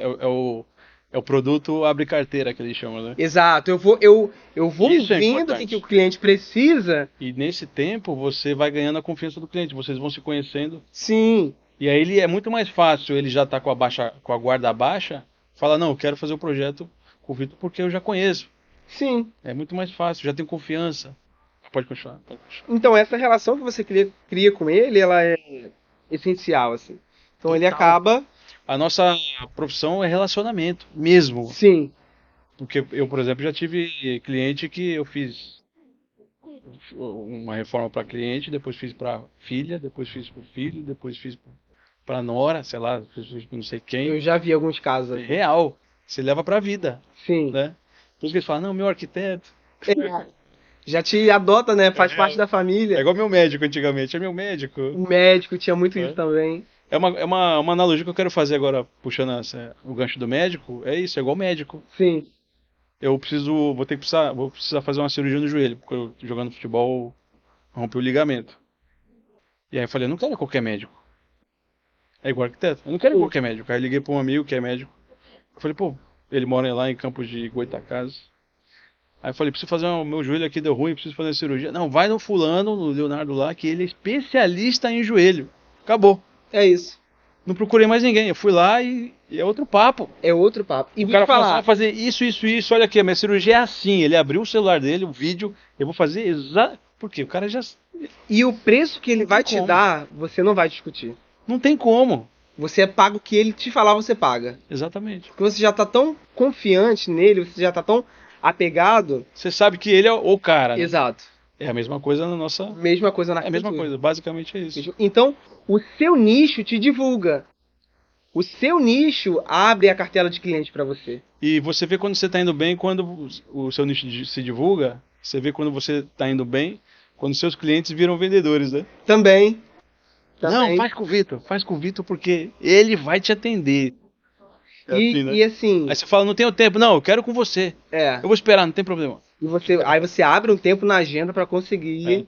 B: é o produto abre carteira que eles chamam, né?
A: Exato. Eu vou
B: Isso é
A: ouvindo o
B: importante.
A: que o cliente precisa.
B: E nesse tempo você vai ganhando a confiança do cliente, vocês vão se conhecendo.
A: Sim.
B: E aí ele é muito mais fácil, ele já tá com a guarda baixa, fala, não, eu quero fazer o projeto com o Vitor porque eu já conheço.
A: Sim.
B: É muito mais fácil, já tenho confiança. Pode continuar.
A: Então essa relação que você cria com ele, ela é essencial, assim. Então ele acaba...
B: A nossa profissão é relacionamento, mesmo.
A: Sim.
B: Porque eu, por exemplo, já tive cliente que eu fiz uma reforma para cliente, depois fiz para filha, depois fiz para o filho, depois fiz para nora, sei lá, fiz pra não sei quem.
A: Eu já vi alguns casos.
B: É real. Você leva para a vida,
A: Sim.
B: né? Por isso que eles falam, não, meu arquiteto.
A: Já te adota, né? Faz parte da família.
B: É igual meu médico antigamente, é meu médico.
A: O médico tinha muito isso também.
B: É uma analogia que eu quero fazer agora, puxando o gancho do médico. É isso, é igual médico.
A: Sim.
B: Vou precisar fazer uma cirurgia no joelho, porque eu jogando futebol rompi o ligamento. E aí eu falei, eu não quero qualquer médico. É igual arquiteto, eu não quero qualquer médico. Aí eu liguei para um amigo que é médico. Eu falei, pô, ele mora lá em Campos de Goytacazes. Aí eu falei, preciso fazer o meu joelho aqui deu ruim, preciso fazer a cirurgia. Não, vai no fulano, no Leonardo lá, que ele é especialista em joelho. Acabou.
A: É isso.
B: Não procurei mais ninguém. Eu fui lá e é outro papo.
A: É outro papo. E
B: O
A: vou
B: cara
A: te
B: falou,
A: falar.
B: você vai fazer isso, olha aqui, a minha cirurgia é assim. Ele abriu o celular dele, o vídeo, eu vou fazer Por quê? O cara já...
A: E o preço que ele
B: Não
A: vai
B: tem
A: te
B: como.
A: dar, você não vai discutir.
B: Não tem como.
A: Você paga o que ele te falar, você paga.
B: Exatamente.
A: Porque você já tá tão confiante nele, você já tá tão apegado.
B: Você sabe que ele é o cara, né?
A: Exato.
B: É a mesma coisa na nossa...
A: Mesma coisa na
B: É a mesma
A: arquitetura.
B: coisa, basicamente é isso.
A: Então, o seu nicho te divulga. O seu nicho abre a cartela de cliente para você.
B: E você vê quando você está indo bem, quando o seu nicho se divulga, você vê quando você está indo bem, quando seus clientes viram vendedores, né?
A: Também.
B: Não, faz com o Vitor porque ele vai te atender. É assim, né?
A: E assim,
B: Aí você fala, não tenho tempo, não, eu quero com você.
A: é.
B: Eu vou esperar, não tem problema.
A: Aí você abre um tempo na agenda para conseguir,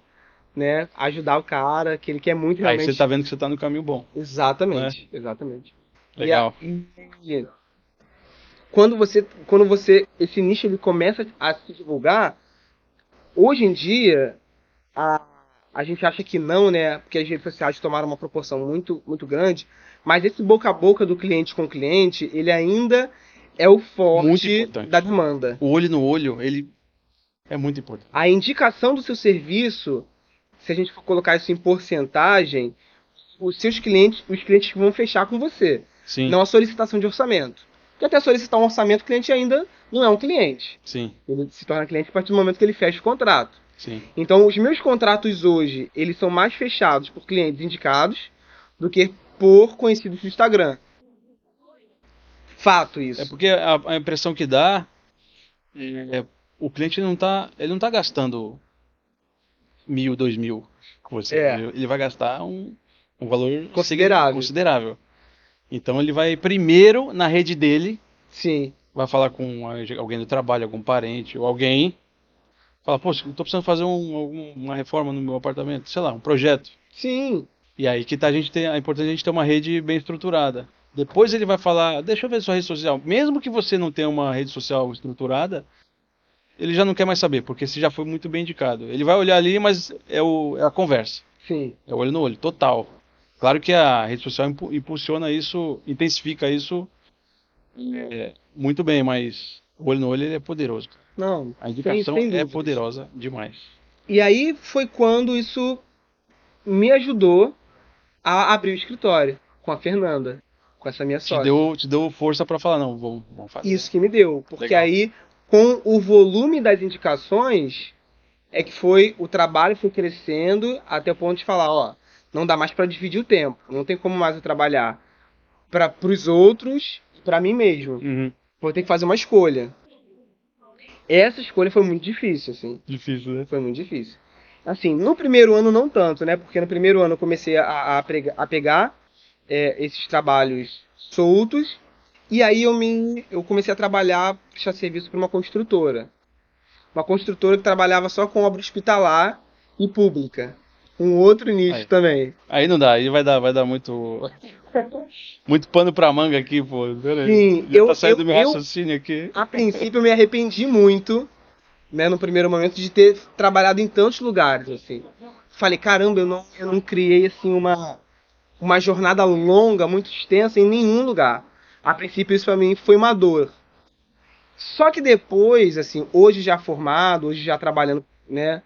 A: né, ajudar o cara, que ele quer muito realmente.
B: Aí você tá vendo que você tá no caminho bom.
A: Exatamente, exatamente.
B: Legal.
A: E quando esse nicho ele começa a se divulgar, hoje em dia, a gente acha que não, né? Porque as redes sociais tomaram uma proporção muito, muito grande, mas esse boca a boca do cliente com o cliente, ele ainda é o forte da demanda.
B: O olho no olho, ele é muito importante.
A: A indicação do seu serviço, se a gente for colocar isso em porcentagem, os clientes vão fechar com você.
B: Sim.
A: Não a solicitação de orçamento. Porque até solicitar um orçamento, o cliente ainda não é um cliente.
B: Sim.
A: Ele se torna cliente a partir do momento que ele fecha o contrato.
B: Sim.
A: Então, os meus contratos hoje, eles são mais fechados por clientes indicados do que por conhecidos do Instagram. Fato isso.
B: É porque a impressão que dá o cliente não tá gastando 1.000, 2.000 com você. Ele vai gastar um valor considerável. Então ele vai primeiro na rede dele.
A: Sim.
B: Vai falar com alguém do trabalho, algum parente ou alguém. Fala, pô, eu tô precisando fazer uma reforma no meu apartamento, sei lá, um projeto.
A: Sim.
B: E aí que é importante a gente ter uma rede bem estruturada. Depois ele vai falar, deixa eu ver sua rede social. Mesmo que você não tenha uma rede social estruturada, ele já não quer mais saber, porque você já foi muito bem indicado. Ele vai olhar ali, mas é a conversa.
A: Sim.
B: É o olho no olho, total. Claro que a rede social impulsiona isso, intensifica isso muito bem, mas o olho no olho ele é poderoso.
A: Não,
B: a indicação é poderosa demais.
A: E aí foi quando isso me ajudou a abrir o escritório com a Fernanda, com essa minha sócia.
B: Te deu força para falar, não, vamos fazer.
A: Isso que me deu, porque
B: Legal.
A: Aí com o volume das indicações é que o trabalho foi crescendo até o ponto de falar, ó, não dá mais para dividir o tempo, não tem como mais eu trabalhar para os outros e para mim mesmo.
B: Uhum.
A: Vou ter que fazer uma escolha. Essa escolha foi muito difícil, assim.
B: Difícil, né?
A: Foi muito difícil. Assim, no primeiro ano não tanto, né? Porque no primeiro ano eu comecei a pegar esses trabalhos soltos. E aí eu comecei a trabalhar, prestar serviço para uma construtora. Uma construtora que trabalhava só com obra hospitalar e pública. Um outro nicho também.
B: Aí não dá, aí vai dar muito pano pra manga aqui, pô.
A: Sim,
B: tá saindo do meu raciocínio aqui.
A: A princípio eu me arrependi muito, né, no primeiro momento, de ter trabalhado em tantos lugares, assim. Falei, caramba, eu não criei, assim, uma jornada longa, muito extensa em nenhum lugar. A princípio isso pra mim foi uma dor. Só que depois, assim, hoje já formado, hoje já trabalhando, né,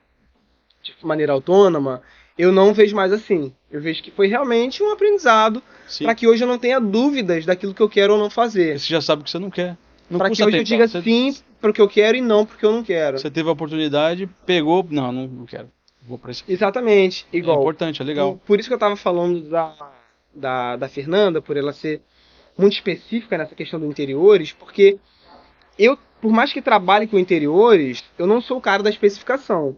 A: de maneira autônoma, eu não vejo mais assim. Eu vejo que foi realmente um aprendizado para que hoje eu não tenha dúvidas daquilo que eu quero ou não fazer.
B: Você já sabe o que você não quer.
A: Para que hoje eu diga sim para o que eu quero e não porque eu não quero.
B: Você teve a oportunidade, pegou, não quero. Vou para esse...
A: Exatamente. Igual.
B: É importante, é legal.
A: Por isso que eu estava falando da Fernanda, por ela ser muito específica nessa questão do interiores, porque por mais que trabalhe com interiores, eu não sou o cara da especificação.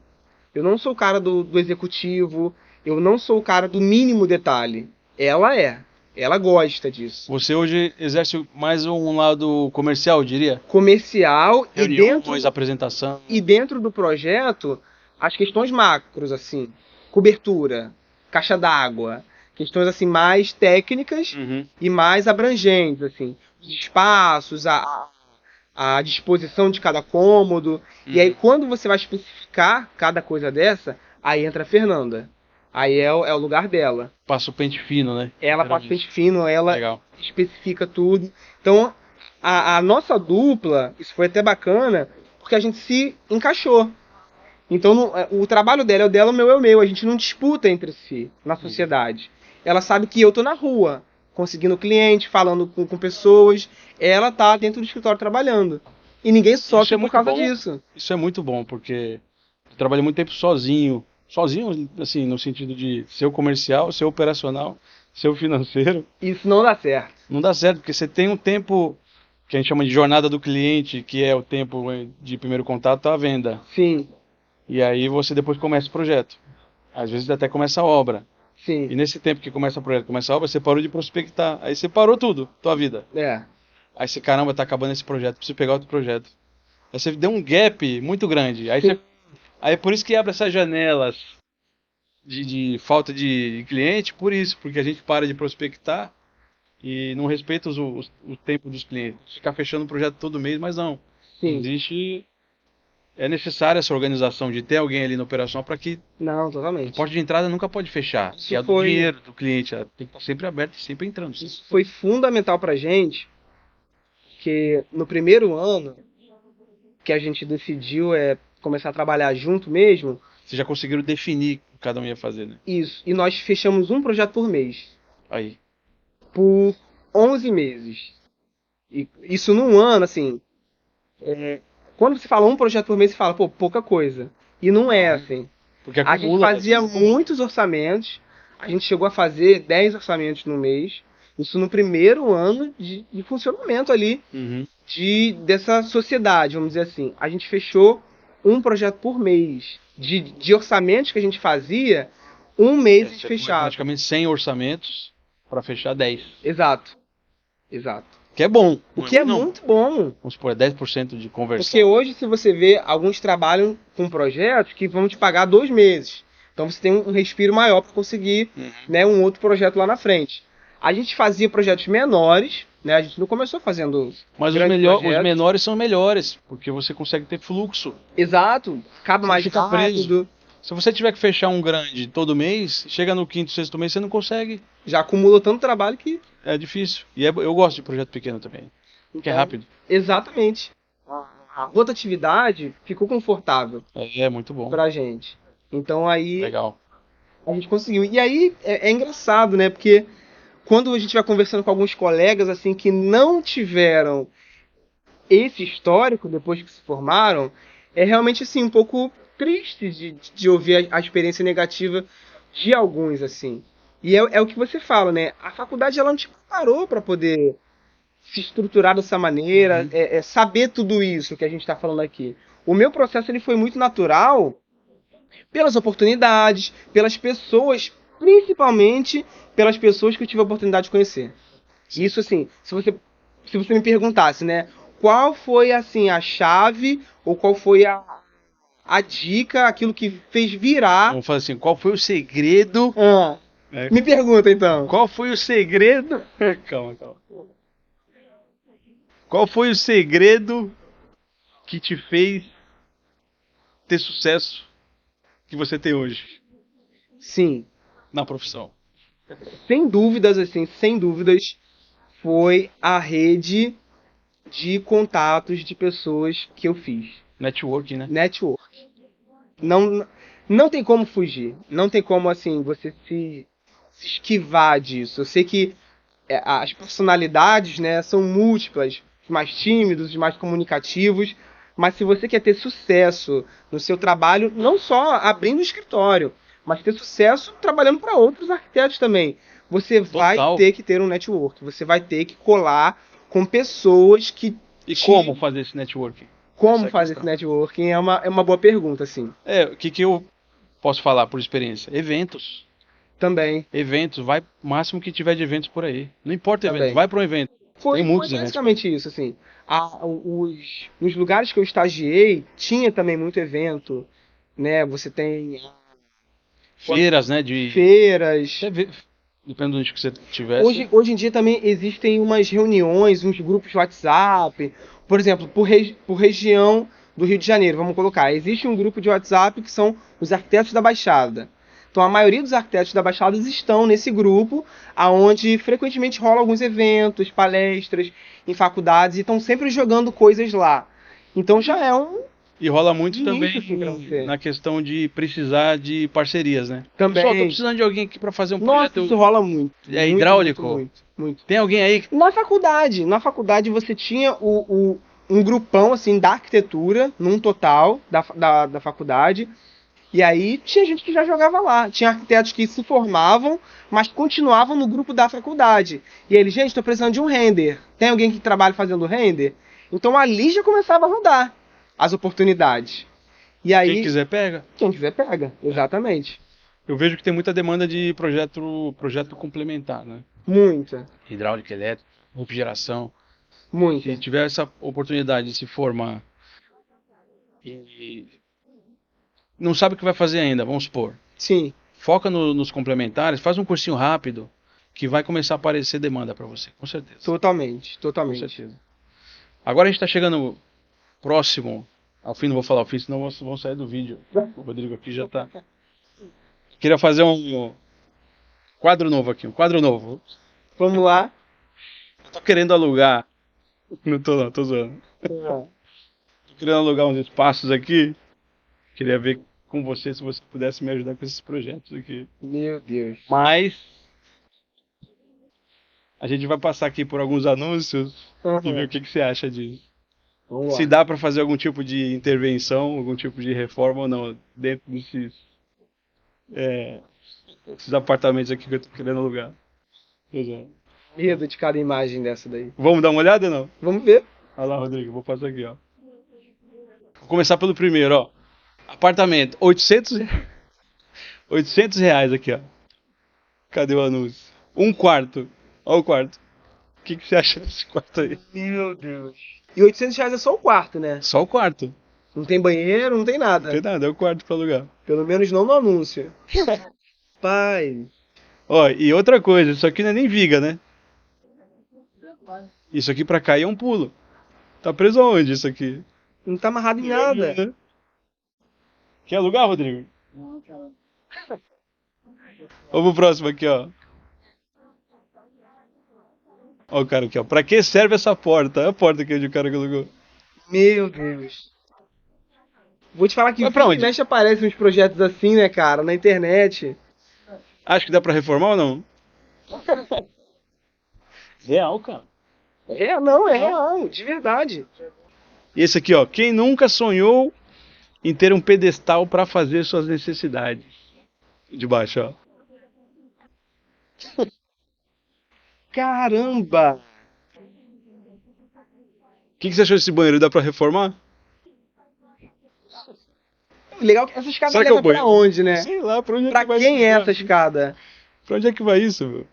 A: Eu não sou o cara do executivo, eu não sou o cara do mínimo detalhe. Ela gosta disso.
B: Você hoje exerce mais um lado comercial, eu diria?
A: Comercial
B: reuniões, apresentação.
A: E dentro do projeto, as questões macros, assim, cobertura, caixa d'água, questões assim mais técnicas e mais abrangentes, assim, os espaços, a disposição de cada cômodo. E aí, quando você vai especificar cada coisa dessa, aí entra a Fernanda. Aí é o lugar dela.
B: Passa o pente fino, né?
A: Ela passa o pente fino, ela especifica tudo. Então, a nossa dupla, isso foi até bacana, porque a gente se encaixou. Então, o trabalho dela é o dela, o meu é o meu. A gente não disputa entre si na sociedade. Ela sabe que eu tô na rua, conseguindo cliente, falando com pessoas. Ela tá dentro do escritório trabalhando. E ninguém sofre por causa disso.
B: Isso é muito bom, porque eu trabalhei muito tempo sozinho. Sozinho, assim, no sentido de ser o comercial, ser o operacional, ser o financeiro.
A: Isso não dá certo.
B: Não dá certo, porque você tem um tempo que a gente chama de jornada do cliente, que é o tempo de primeiro contato à venda.
A: Sim.
B: E aí você depois começa o projeto. Às vezes até começa a obra.
A: Sim.
B: E nesse tempo que começa o projeto, começa a obra, você parou de prospectar. Aí você parou tudo, tua vida.
A: É.
B: Aí você, caramba, tá acabando esse projeto, preciso pegar outro projeto. Aí você deu um gap muito grande. Aí por isso que abre essas janelas de falta de cliente, por isso, porque a gente para de prospectar e não respeita o tempo dos clientes. Ficar fechando o projeto todo mês, mas não.
A: Sim.
B: Existe. É necessária essa organização de ter alguém ali na operação para que
A: Não,
B: a
A: totalmente.
B: porta de entrada nunca pode fechar.
A: Isso
B: Que é do
A: foi-
B: dinheiro do cliente. Ela tem que estar sempre aberta e sempre entrando.
A: Isso foi fundamental pra gente, que no primeiro ano que a gente decidiu começar a trabalhar junto mesmo,
B: Vocês já conseguiram definir o que cada um ia fazer, né?
A: isso. E nós fechamos um projeto por mês,
B: Aí.
A: por 11 meses. E isso num ano, assim, quando você fala um projeto por mês, você fala, pô, pouca coisa. E não é assim.
B: Porque
A: A gente
B: acumula.
A: fazia muitos orçamentos, a gente chegou a fazer 10 orçamentos no mês, isso no primeiro ano de funcionamento ali
B: Uhum.
A: dessa sociedade, vamos dizer assim. A gente fechou um projeto por mês. De orçamentos que a gente fazia, um mês a gente
B: Você
A: fechava.
B: praticamente 100 orçamentos para fechar 10.
A: Exato. Exato.
B: Que é bom.
A: O que é
B: Não.
A: muito bom.
B: Vamos supor, é 10% de conversão.
A: Porque hoje, se você vê, alguns trabalham com projetos que vão te pagar 2 meses. Então você tem um respiro maior para conseguir, né, um outro projeto lá na frente. A gente fazia projetos menores, né? A gente não começou fazendo
B: Mas os
A: grandes projetos.
B: menores são melhores, porque você consegue ter fluxo.
A: Exato. Acaba
B: Você
A: mais
B: fica
A: rápido.
B: Se você tiver que fechar um grande todo mês, chega no quinto, sexto mês, você não consegue.
A: Já acumulou tanto trabalho que...
B: É difícil. E eu gosto de projeto pequeno também, porque é
A: Então,
B: rápido.
A: Exatamente. A rotatividade ficou confortável
B: É muito bom.
A: pra gente. Então aí
B: Legal.
A: a gente conseguiu. E aí é engraçado, né? Porque quando a gente vai conversando com alguns colegas assim que não tiveram esse histórico depois que se formaram, é realmente assim um pouco triste de ouvir a experiência negativa de alguns assim. E é o que você fala, né? A faculdade ela não te preparou para poder se estruturar dessa maneira, saber tudo isso que a gente está falando aqui. O meu processo ele foi muito natural pelas oportunidades, pelas pessoas, principalmente pelas pessoas que eu tive a oportunidade de conhecer. Isso assim, se você me perguntasse, né, qual foi assim a chave ou qual foi a dica, aquilo que fez virar?
B: Vamos falar assim, qual foi o segredo?
A: Me pergunta então.
B: Qual foi o segredo? Calma. Qual foi o segredo que te fez ter sucesso que você tem hoje
A: Sim,
B: na profissão?
A: sem dúvidas, assim, sem dúvidas, foi a rede de contatos de pessoas que eu fiz.
B: Networking, né?
A: Network. Não tem como fugir. Não tem como, assim, você se esquivar disso. Eu sei que as personalidades, né, são múltiplas. Os mais tímidos, os mais comunicativos. Mas se você quer ter sucesso no seu trabalho, não só abrindo escritório, mas ter sucesso trabalhando para outros arquitetos também, você vai ter que ter um network. Você vai ter que colar com pessoas que...
B: E como fazer esse networking?
A: Como fazer esse networking é uma boa pergunta, assim.
B: O que eu posso falar por experiência? Eventos.
A: Também.
B: Eventos, vai o máximo que tiver de eventos por aí. Não importa o
A: Também.
B: evento, vai para um evento. Tem muitos
A: foi
B: eventos.
A: basicamente isso, assim. Nos lugares que eu estagiei, tinha também muito evento, né? Você tem
B: Feiras, né?
A: feiras.
B: Depende de onde que você tivesse.
A: Hoje em dia também existem umas reuniões, uns grupos de WhatsApp. Por exemplo, por região do Rio de Janeiro, vamos colocar. Existe um grupo de WhatsApp que são os arquitetos da Baixada. Então a maioria dos arquitetos da Baixada estão nesse grupo, aonde frequentemente rolam alguns eventos, palestras em faculdades, e estão sempre jogando coisas lá. Então já é
B: E rola muito
A: Isso,
B: também
A: assim, pra você.
B: na questão de precisar de parcerias, né?
A: Também.
B: Pessoal, tô precisando de alguém aqui para fazer um
A: Nossa,
B: projeto.
A: isso rola muito.
B: É
A: Muito,
B: hidráulico?
A: Muito.
B: Tem alguém aí?
A: Na faculdade você tinha um grupão assim da arquitetura, num total da faculdade. E aí tinha gente que já jogava lá. Tinha arquitetos que se formavam, mas continuavam no grupo da faculdade. E ele, gente, estou precisando de um render. Tem alguém que trabalha fazendo render? Então ali já começava a rodar as oportunidades. E aí,
B: Quem quiser pega.
A: Quem quiser pega, exatamente.
B: Eu vejo que tem muita demanda de projeto complementar, né?
A: Muita.
B: Hidráulica, elétrica, refrigeração.
A: Muita.
B: Se tiver essa oportunidade de se formar e não sabe o que vai fazer ainda, vamos supor.
A: Sim,
B: Foca nos complementares, faz um cursinho rápido que vai começar a aparecer demanda para você, com certeza.
A: totalmente,
B: Com
A: totalmente.
B: certeza. Agora a gente está chegando próximo ao fim, não vou falar o fim, senão vão sair do vídeo. O Rodrigo aqui já tá. Queria fazer um quadro novo aqui, um quadro novo.
A: Vamos lá.
B: Eu tô querendo alugar. Não, tô zoando. Tô querendo alugar uns espaços aqui. Queria ver com você se você pudesse me ajudar com esses projetos aqui.
A: Meu Deus.
B: Mas a gente vai passar aqui por alguns anúncios e ver o que você acha disso.
A: Vamos lá.
B: Se dá para fazer algum tipo de intervenção, algum tipo de reforma ou não, dentro esses apartamentos aqui que eu tô querendo alugar.
A: Medo de cada imagem dessa daí.
B: Vamos dar uma olhada ou não?
A: Vamos ver.
B: Olha lá, Rodrigo, vou passar aqui, ó. Vou começar pelo primeiro, ó. Apartamento, 800 reais aqui, ó. Cadê o anúncio? Um quarto. Olha o quarto. O que você acha desse quarto aí?
A: Meu Deus. E R$ 800 é só o quarto, né?
B: Só o quarto.
A: Não tem banheiro, não tem
B: Não
A: nada.
B: tem nada, é o quarto pra alugar.
A: Pelo menos não no anúncio. Pai.
B: Ó, e outra coisa, isso aqui não é nem viga, né? Isso aqui pra cair é um pulo. Tá preso aonde isso aqui?
A: Não tá amarrado em nada.
B: Né? Quer alugar, Rodrigo? Vamos pro próximo aqui, ó. Ó o cara aqui, ó. Pra que serve essa porta? Olha a porta aqui onde o cara que alugou.
A: Meu Deus. Vou te falar que
B: Vai pra
A: vira e
B: onde?
A: mexe aparecem uns projetos assim, né, cara, na internet.
B: Acho que dá pra reformar ou não? Real, cara.
A: É, não, é real, de verdade.
B: E esse aqui, ó. Quem nunca sonhou em ter um pedestal pra fazer suas necessidades? De baixo, ó.
A: Caramba!
B: O que você achou desse banheiro? Dá pra reformar?
A: Legal que essa escada
B: Será que é
A: leva
B: o banheiro?
A: pra onde, né?
B: Sei lá, pra onde é
A: Pra
B: que vai
A: quem é
B: isso?
A: essa escada?
B: Pra onde é que vai isso, meu?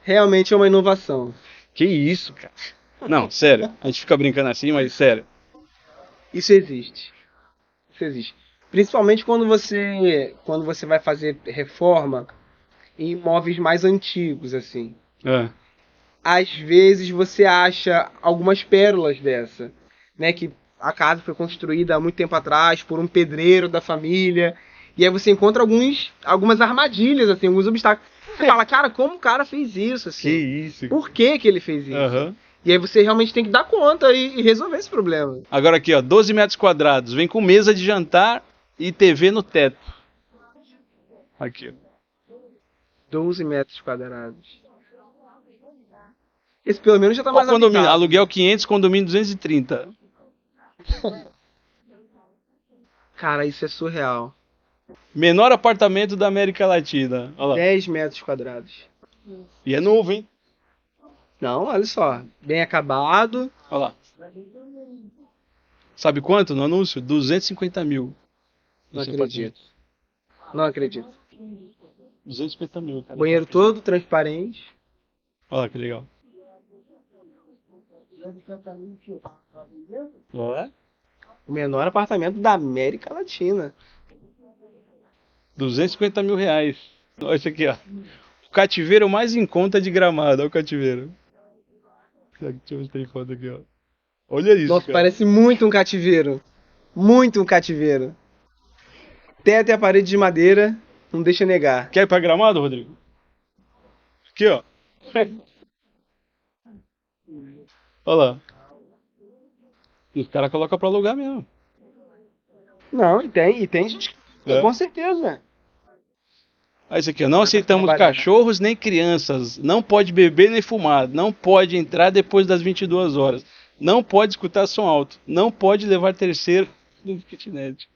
A: Realmente é uma inovação.
B: Que isso, cara? Não, sério. A gente fica brincando assim, mas sério.
A: Isso existe. Isso existe. Principalmente quando você vai fazer reforma em imóveis mais antigos, assim.
B: É.
A: Às vezes você acha algumas pérolas dessa, né? Que a casa foi construída há muito tempo atrás por um pedreiro da família. E aí você encontra algumas armadilhas, assim, alguns obstáculos. Você fala, cara, como o cara fez isso,
B: Que
A: assim?
B: isso.
A: Por que que ele fez isso?
B: Aham.
A: E aí você realmente tem que dar conta e resolver esse problema.
B: Agora aqui, ó, 12 metros quadrados. Vem com mesa de jantar e TV no teto. Aqui, ó.
A: 12 metros quadrados. Esse pelo menos já tá
B: Ó,
A: mais
B: condomínio.
A: habitado.
B: Aluguel 500, condomínio 230.
A: Cara, isso é surreal.
B: Menor apartamento da América Latina. Olha lá.
A: 10 metros quadrados.
B: E é novo, hein?
A: Não, olha só. Bem acabado.
B: Olha lá. Sabe quanto no anúncio? 250 mil.
A: Não
B: Esse
A: acredito. Não acredito.
B: apartamento. 250 mil, cara.
A: Banheiro todo transparente.
B: Olha lá que legal. É?
A: O menor apartamento da América Latina.
B: 250 mil reais. Olha isso aqui, ó. O cativeiro mais em conta de Gramado. Olha o cativeiro. Deixa eu ver se tem foto aqui, ó. Olha isso,
A: Nossa,
B: cara.
A: parece muito um cativeiro. Muito um cativeiro. Teto e a parede de madeira. Não deixa negar.
B: Quer ir pra Gramado, Rodrigo? Aqui, ó. Olha lá. E os caras colocam pra alugar mesmo.
A: Não, e tem gente.
B: É.
A: Com certeza.
B: Olha isso aqui, ó. Não aceitamos
A: trabalhar, né?
B: cachorros nem crianças. Não pode beber nem fumar. Não pode entrar depois das 22 horas. Não pode escutar som alto. Não pode levar terceiro no kitnet.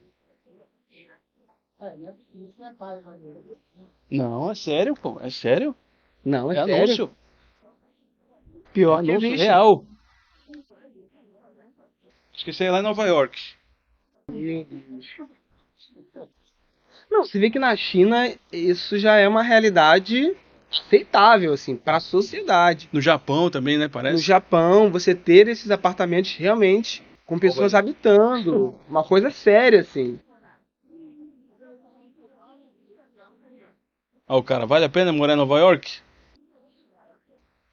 B: Não, é sério, pô. É sério.
A: Não,
B: É
A: é sério.
B: anúncio.
A: Pior que
B: Anúncio
A: existe.
B: real. Acho que isso aí é lá em Nova York.
A: Meu Deus. Não, você vê que na China isso já é uma realidade aceitável, assim, para a sociedade.
B: No Japão também, né?
A: No
B: Parece.
A: Japão, você ter esses apartamentos realmente com pessoas habitando, uma coisa séria, assim.
B: O cara, vale a pena morar em Nova York?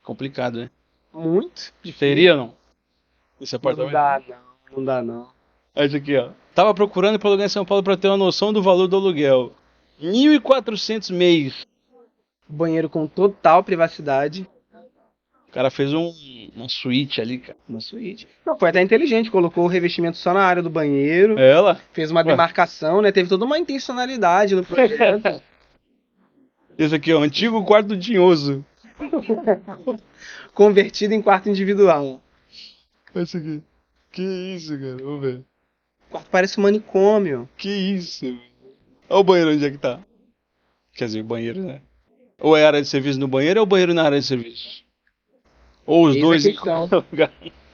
B: Complicado, né?
A: Muito difícil.
B: Teria não? Esse apartamento?
A: Não dá não.
B: Olha isso aqui, ó. Tava procurando para alugar em São Paulo para ter uma noção do valor do aluguel. 1.400 mês.
A: Banheiro com total privacidade.
B: O cara fez uma suíte ali, cara.
A: Uma suíte. Não, foi até inteligente, colocou o revestimento só na área do banheiro.
B: Ela?
A: Fez uma demarcação, né? Teve toda uma intencionalidade no projeto.
B: Esse aqui, ó, antigo quarto tinhoso.
A: Convertido em quarto individual.
B: Olha isso aqui. Que isso, cara? Vamos ver.
A: O quarto parece um manicômio.
B: Que isso, velho. Olha o banheiro onde é que tá. Quer dizer, banheiro, né? Ou é área de serviço no banheiro ou banheiro na área de serviço? Ou os
A: Eis
B: dois
A: a
B: em
A: questão.
B: qualquer lugar.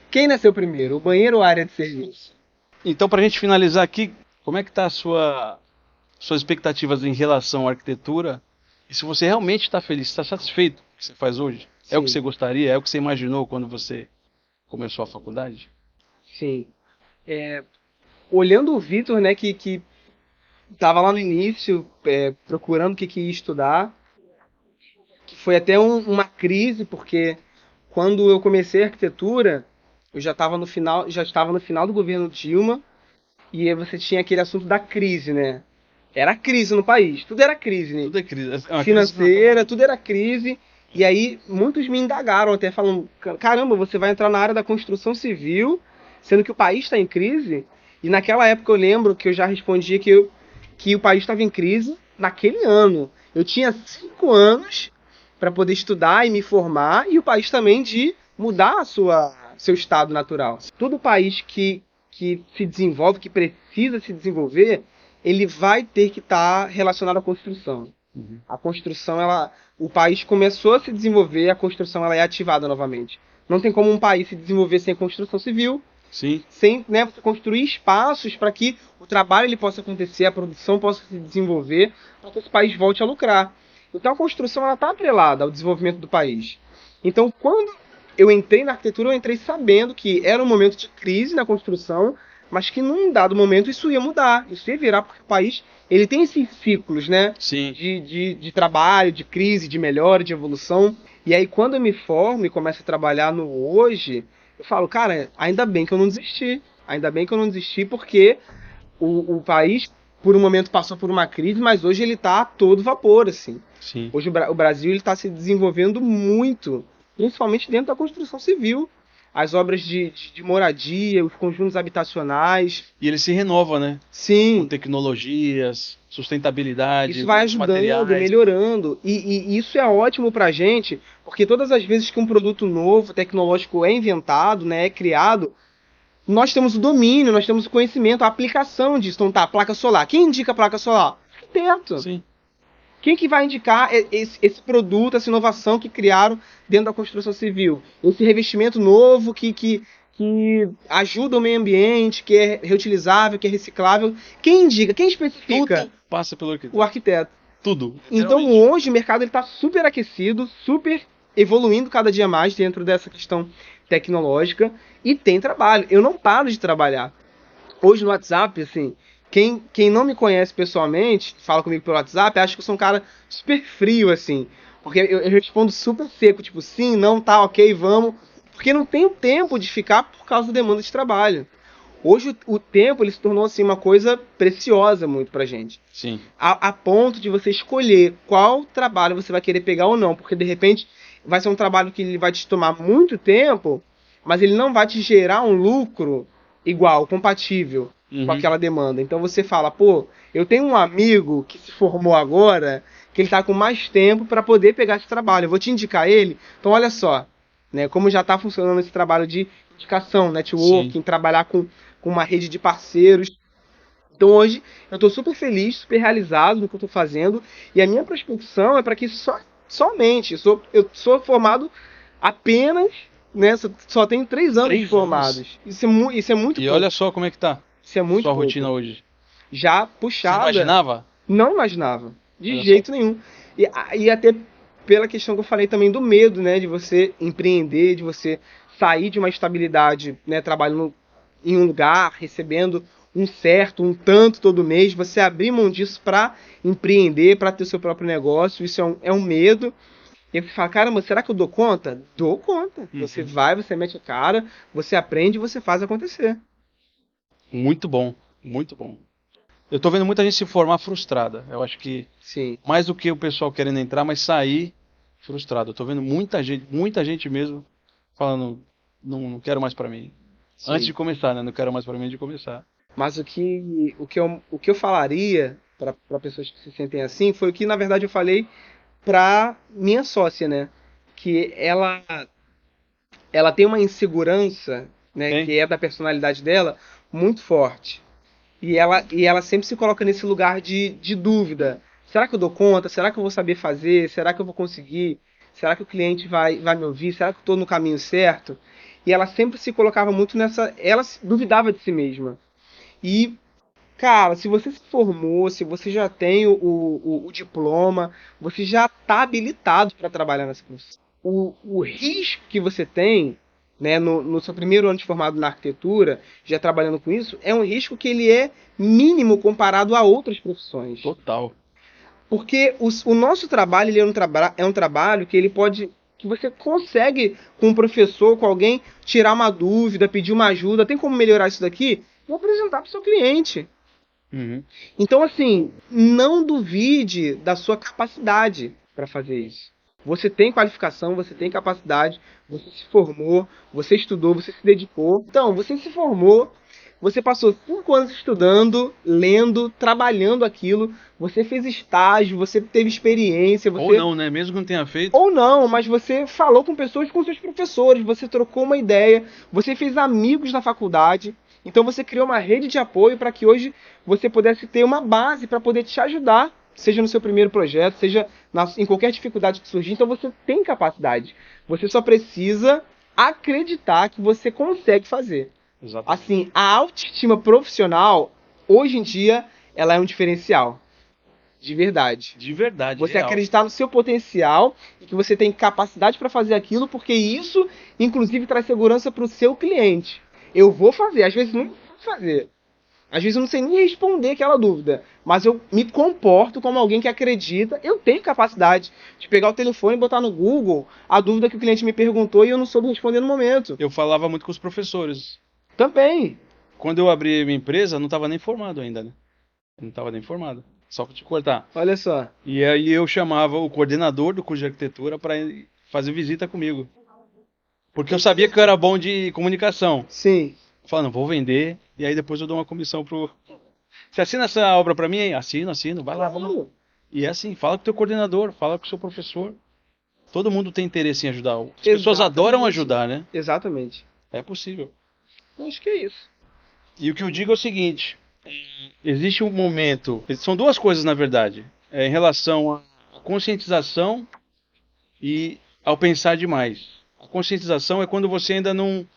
A: Quem nasceu primeiro, o banheiro ou a área de serviço?
B: Então, pra gente finalizar aqui, como é que tá suas expectativas em relação à arquitetura? E se você realmente está feliz, está satisfeito com o que você faz hoje? É o que
A: Sim.
B: você gostaria? É o que você imaginou quando você começou a faculdade?
A: Sim. Olhando o Vitor, né, que tava lá no início, procurando o que ia estudar, que foi até uma crise, porque quando eu comecei a arquitetura, eu já estava no final do governo Dilma, e aí você tinha aquele assunto da crise, né? Era crise no país, tudo era crise, né?
B: Tudo é crise. É uma
A: Financeira, tudo era crise. E aí muitos me indagaram até falando, caramba, você vai entrar na área da construção civil, sendo que o país está em crise? E naquela época eu lembro que eu já respondia que o país estava em crise naquele ano. Eu tinha 5 anos para poder estudar e me formar, e o país também de mudar seu estado natural. Todo país que se desenvolve, que precisa se desenvolver, ele vai ter que estar relacionado à construção.
B: Uhum.
A: A construção, o país começou a se desenvolver, a construção ela é ativada novamente. Não tem como um país se desenvolver sem construção civil,
B: Sim.
A: sem, né, você construir espaços para que o trabalho ele possa acontecer, a produção possa se desenvolver, para que esse país volte a lucrar. Então a construção está atrelada ao desenvolvimento do país. Então quando eu entrei na arquitetura, eu entrei sabendo que era um momento de crise na construção, mas que num dado momento isso ia mudar, isso ia virar, porque o país ele tem esses ciclos, né?
B: Sim.
A: De trabalho, de crise, de melhora, de evolução. E aí quando eu me formo e começo a trabalhar no hoje, eu falo, cara, ainda bem que eu não desisti. Ainda bem que eu não desisti, porque o país, por um momento, passou por uma crise, mas hoje ele está a todo vapor, assim.
B: Sim.
A: Hoje o Brasil está se desenvolvendo muito, principalmente dentro da construção civil. As obras de moradia, os conjuntos habitacionais.
B: E ele se renova, né? Com
A: Sim,
B: tecnologias, sustentabilidade,
A: isso vai ajudando,
B: materiais.
A: melhorando. E isso é ótimo pra gente, porque todas as vezes que um produto novo, tecnológico é inventado, né, é criado, nós temos o domínio, nós temos o conhecimento, a aplicação disso. Então tá, placa solar. Quem indica a placa solar? Arquiteto.
B: Sim.
A: Quem que vai indicar esse produto, essa inovação que criaram dentro da construção civil? Esse revestimento novo que ajuda o meio ambiente, que é reutilizável, que é reciclável. Quem indica? Quem especifica?
B: Tudo passa pelo arquiteto.
A: O arquiteto.
B: Tudo.
A: Então
B: literalmente.
A: hoje o mercado está super aquecido, super evoluindo cada dia mais dentro dessa questão tecnológica e tem trabalho. Eu não paro de trabalhar. Hoje no WhatsApp, assim, quem não me conhece pessoalmente, fala comigo pelo WhatsApp, acha que eu sou um cara super frio, assim. Porque eu respondo super seco, tipo, sim, não, tá, ok, vamos. Porque não tenho tempo de ficar por causa da demanda de trabalho. Hoje o tempo ele se tornou assim, uma coisa preciosa muito pra gente.
B: Sim.
A: A ponto de você escolher qual trabalho você vai querer pegar ou não. Porque de repente vai ser um trabalho que ele vai te tomar muito tempo, mas ele não vai te gerar um lucro igual, compatível com aquela demanda. Então você fala, pô, eu tenho um amigo que se formou agora, que ele está com mais tempo para poder pegar esse trabalho. Eu vou te indicar ele. Então olha só, né, como já está funcionando esse trabalho de indicação, networking,
B: Sim.
A: trabalhar com uma rede de parceiros. Então hoje eu estou super feliz, super realizado no que eu estou fazendo. E a minha prospecção é para que somente, eu sou formado apenas, né, só tenho 3 anos
B: 3
A: formados.
B: anos.
A: Isso é muito
B: E
A: pouco.
B: olha só como é que tá
A: Isso é muito
B: sua
A: pouco.
B: rotina hoje.
A: Já
B: Você
A: puxada.
B: imaginava?
A: Não imaginava. De
B: Olha
A: jeito nenhum. E até pela questão que eu falei também do medo, né? De você empreender, de você sair de uma estabilidade, né? Trabalhando em um lugar, recebendo um tanto todo mês, você abrir mão disso para empreender, para ter o seu próprio negócio, isso é um medo. E aí você fala, caramba, será que eu dou conta? Dou conta. Você vai, você mete a cara, você aprende e você faz acontecer.
B: Muito bom, muito bom. Eu tô vendo muita gente se formar frustrada. Eu acho que
A: Sim.
B: mais do que o pessoal querendo entrar, mas sair frustrado. Eu tô vendo muita gente mesmo falando, não quero mais pra mim.
A: Sim.
B: Antes de começar, né? Não quero mais pra mim antes de começar.
A: Mas o que eu falaria para pessoas que se sentem assim foi o que, na verdade, eu falei para minha sócia, né? Que ela tem uma insegurança, né?
B: Tem?
A: Que é da personalidade dela, muito forte. E ela sempre se coloca nesse lugar de dúvida. Será que eu dou conta? Será que eu vou saber fazer? Será que eu vou conseguir? Será que o cliente vai me ouvir? Será que eu estou no caminho certo? E ela sempre se colocava muito nessa... Ela duvidava de si mesma. E, cara, se você se formou, se você já tem o diploma, você já está habilitado para trabalhar nessa profissão. O risco que você tem, né, no seu primeiro ano de formado na arquitetura, já trabalhando com isso, é um risco que ele é mínimo comparado a outras profissões.
B: Total.
A: Porque o nosso trabalho ele é um trabalho que ele pode... que você consegue, com um professor, com alguém, tirar uma dúvida, pedir uma ajuda, tem como melhorar isso daqui? E apresentar para o seu cliente. Então, assim, não duvide da sua capacidade para fazer isso. Você tem qualificação, você tem capacidade, você se formou, você estudou, você se dedicou. Então, você se formou, você passou 5 anos estudando, lendo, trabalhando aquilo, você fez estágio, você teve experiência. Você...
B: Ou não, né? Mesmo que não tenha feito.
A: Ou não, mas você falou com pessoas, com seus professores, você trocou uma ideia, você fez amigos na faculdade. Então você criou uma rede de apoio para que hoje você pudesse ter uma base para poder te ajudar, seja no seu primeiro projeto, seja em qualquer dificuldade que surgir. Então você tem capacidade. Você só precisa acreditar que você consegue fazer.
B: Exatamente.
A: Assim, a autoestima profissional, hoje em dia, ela é um diferencial. De verdade.
B: De verdade.
A: Você
B: real.
A: acreditar no seu potencial e que você tem capacidade para fazer aquilo, porque isso, inclusive, traz segurança para o seu cliente. Eu vou fazer, às vezes não vou fazer. Às vezes eu não sei nem responder aquela dúvida, mas eu me comporto como alguém que acredita. Eu tenho capacidade de pegar o telefone e botar no Google a dúvida que o cliente me perguntou e eu não soube responder no momento.
B: Eu falava muito com os professores.
A: Também.
B: Quando eu abri minha empresa, eu não estava nem formado ainda, né? Eu não estava nem formado. Só para te cortar.
A: Olha só.
B: E aí eu chamava o coordenador do curso de arquitetura para fazer visita comigo. Porque eu sabia que eu era bom de comunicação.
A: Sim.
B: Falando, vou vender, e aí depois eu dou uma comissão pro... Você assina essa obra pra mim? Assino, vai lá, vamos. E é assim, fala com o teu coordenador, fala com o seu professor. Todo mundo tem interesse em ajudar. As pessoas adoram ajudar, né?
A: Exatamente.
B: É possível.
A: Eu acho que é isso.
B: E o que eu digo é o seguinte, existe um momento, são duas coisas na verdade, em relação à conscientização e ao pensar demais. A conscientização é quando você ainda não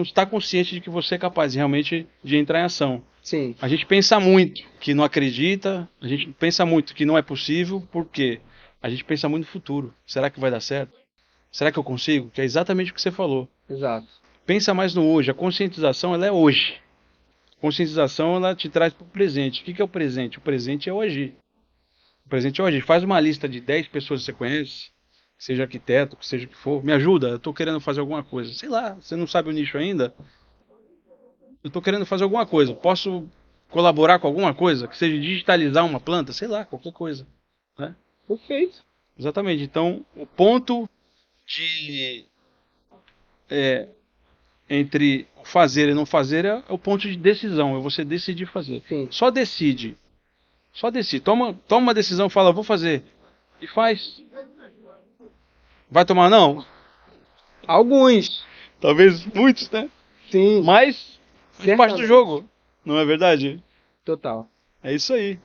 B: está consciente de que você é capaz realmente de entrar em ação.
A: Sim.
B: A gente pensa muito que não acredita, a gente pensa muito que não é possível, por quê? A gente pensa muito no futuro. Será que vai dar certo? Será que eu consigo? Que é exatamente o que você falou.
A: Exato.
B: Pensa mais no hoje. A conscientização, ela é hoje. A conscientização, ela te traz para o presente. O que é o presente? O presente é o agir. O presente é o agir. Faz uma lista de 10 pessoas que você conhece, que seja arquiteto, que seja o que for. Me ajuda, eu estou querendo fazer alguma coisa. Sei lá, você não sabe o nicho ainda? Eu estou querendo fazer alguma coisa. Posso colaborar com alguma coisa? Que seja digitalizar uma planta? Sei lá, qualquer coisa. Né?
A: Perfeito.
B: Exatamente. Então, o ponto de... entre fazer e não fazer é o ponto de decisão. É você decidir fazer.
A: Sim.
B: Só decide. Só decide. Toma uma decisão, fala, vou fazer. E faz. Vai tomar não?
A: Alguns.
B: Talvez muitos, né?
A: Sim.
B: Mas faz parte do
A: Certamente.
B: jogo. Não é verdade?
A: Total.
B: É isso aí.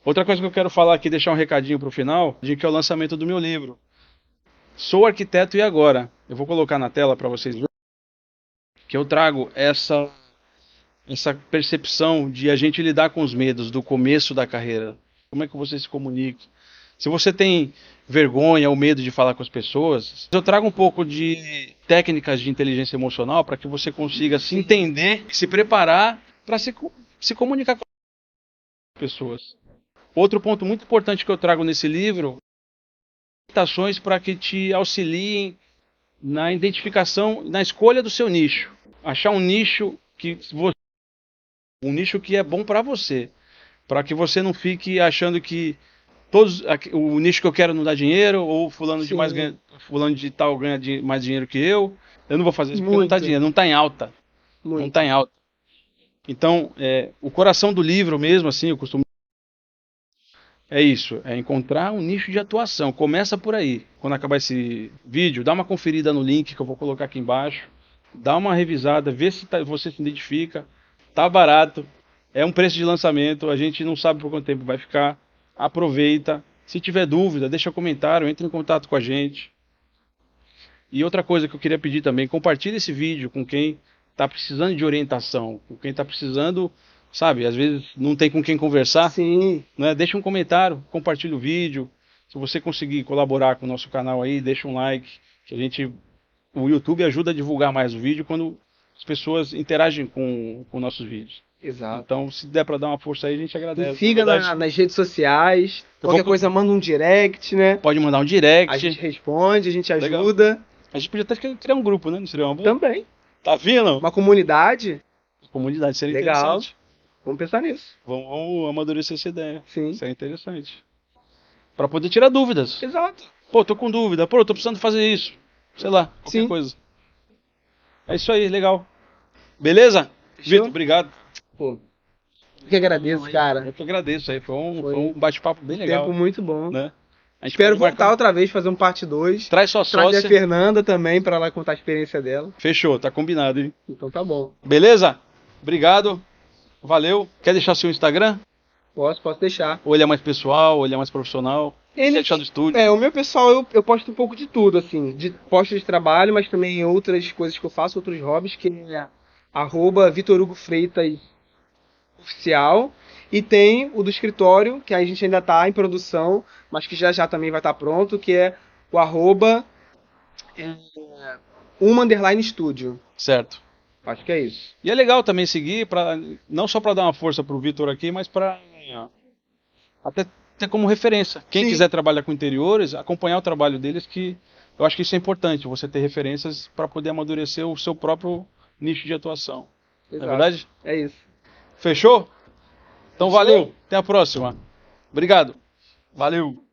B: Outra coisa que eu quero falar aqui, deixar um recadinho pro final, de que é o lançamento do meu livro. Sou arquiteto e agora? Eu vou colocar na tela para vocês verem. Que eu trago essa percepção de a gente lidar com os medos do começo da carreira. Como é que você se comunica? Se você tem vergonha ou medo de falar com as pessoas, eu trago um pouco de técnicas de inteligência emocional para que você consiga se entender e se preparar para se comunicar com as pessoas. Outro ponto muito importante que eu trago nesse livro, orientações para que te auxiliem na identificação, na escolha do seu nicho. Achar um nicho que é bom para você, para que você não fique achando que o nicho que eu quero não dá dinheiro, ou fulano de tal ganha mais dinheiro que eu não vou fazer isso porque não dá dinheiro, não está em alta.
A: Muito.
B: Não está em alta. Então, o coração do livro mesmo, assim, eu costumo... É isso, é encontrar um nicho de atuação. Começa por aí. Quando acabar esse vídeo, dá uma conferida no link que eu vou colocar aqui embaixo. Dá uma revisada, vê se você se identifica. Tá barato, é um preço de lançamento, a gente não sabe por quanto tempo vai ficar. Aproveita. Se tiver dúvida, deixa um comentário, entre em contato com a gente. E outra coisa que eu queria pedir também, compartilhe esse vídeo com quem está precisando de orientação, com quem está precisando, sabe, às vezes não tem com quem conversar.
A: Sim.
B: Né? Deixa um comentário, compartilhe o vídeo. Se você conseguir colaborar com o nosso canal aí, deixa um like, que o YouTube ajuda a divulgar mais o vídeo quando as pessoas interagem com nossos vídeos.
A: Exato.
B: Então, se der para dar uma força aí, a gente agradece.
A: Me siga nas redes sociais. Qualquer coisa, manda um direct, né?
B: Pode mandar um direct.
A: A gente responde, a gente
B: Legal.
A: ajuda.
B: A gente podia até criar um grupo, né? Não seria uma boa?
A: Também.
B: Tá vendo?
A: Uma comunidade.
B: Comunidade seria
A: Legal.
B: interessante.
A: Vamos pensar nisso.
B: Vamos amadurecer essa ideia.
A: Sim.
B: Isso é interessante. Para poder tirar dúvidas.
A: Exato.
B: Pô, tô com dúvida. Pô, tô precisando fazer isso. Sei lá, qualquer
A: Sim.
B: coisa. É isso aí, legal. Beleza?
A: Fechou?
B: Vitor, obrigado.
A: Pô, eu que agradeço, cara.
B: Eu que agradeço aí. Foi um bate-papo bem legal.
A: Tempo muito bom.
B: Né? A gente
A: Espero
B: pode
A: voltar outra vez, fazer um parte 2.
B: Traz sua
A: Trazer
B: sócia.
A: a Fernanda também pra ela contar a experiência dela.
B: Fechou, tá combinado, hein?
A: Então tá bom.
B: Beleza? Obrigado. Valeu. Quer deixar seu Instagram?
A: Posso deixar.
B: Ou ele é mais pessoal, ou ele é mais profissional? Quer deixar do estúdio?
A: O meu pessoal, eu posto um pouco de tudo, assim. Posto de trabalho, mas também outras coisas que eu faço, outros hobbies, que é @VitorHugoFreitas oficial. E tem o do escritório, que a gente ainda tá em produção, mas que já também vai estar pronto, que é o @uma_studio.
B: Certo.
A: Acho que é isso.
B: E é legal também seguir, não só para dar uma força pro Vitor aqui, mas para até ter como referência. Quem
A: Sim.
B: quiser trabalhar com interiores, acompanhar o trabalho deles, que eu acho que isso é importante, você ter referências para poder amadurecer o seu próprio nicho de atuação.
A: Exato.
B: Não é verdade?
A: É isso.
B: Fechou? Então valeu, até a próxima. Obrigado. Valeu.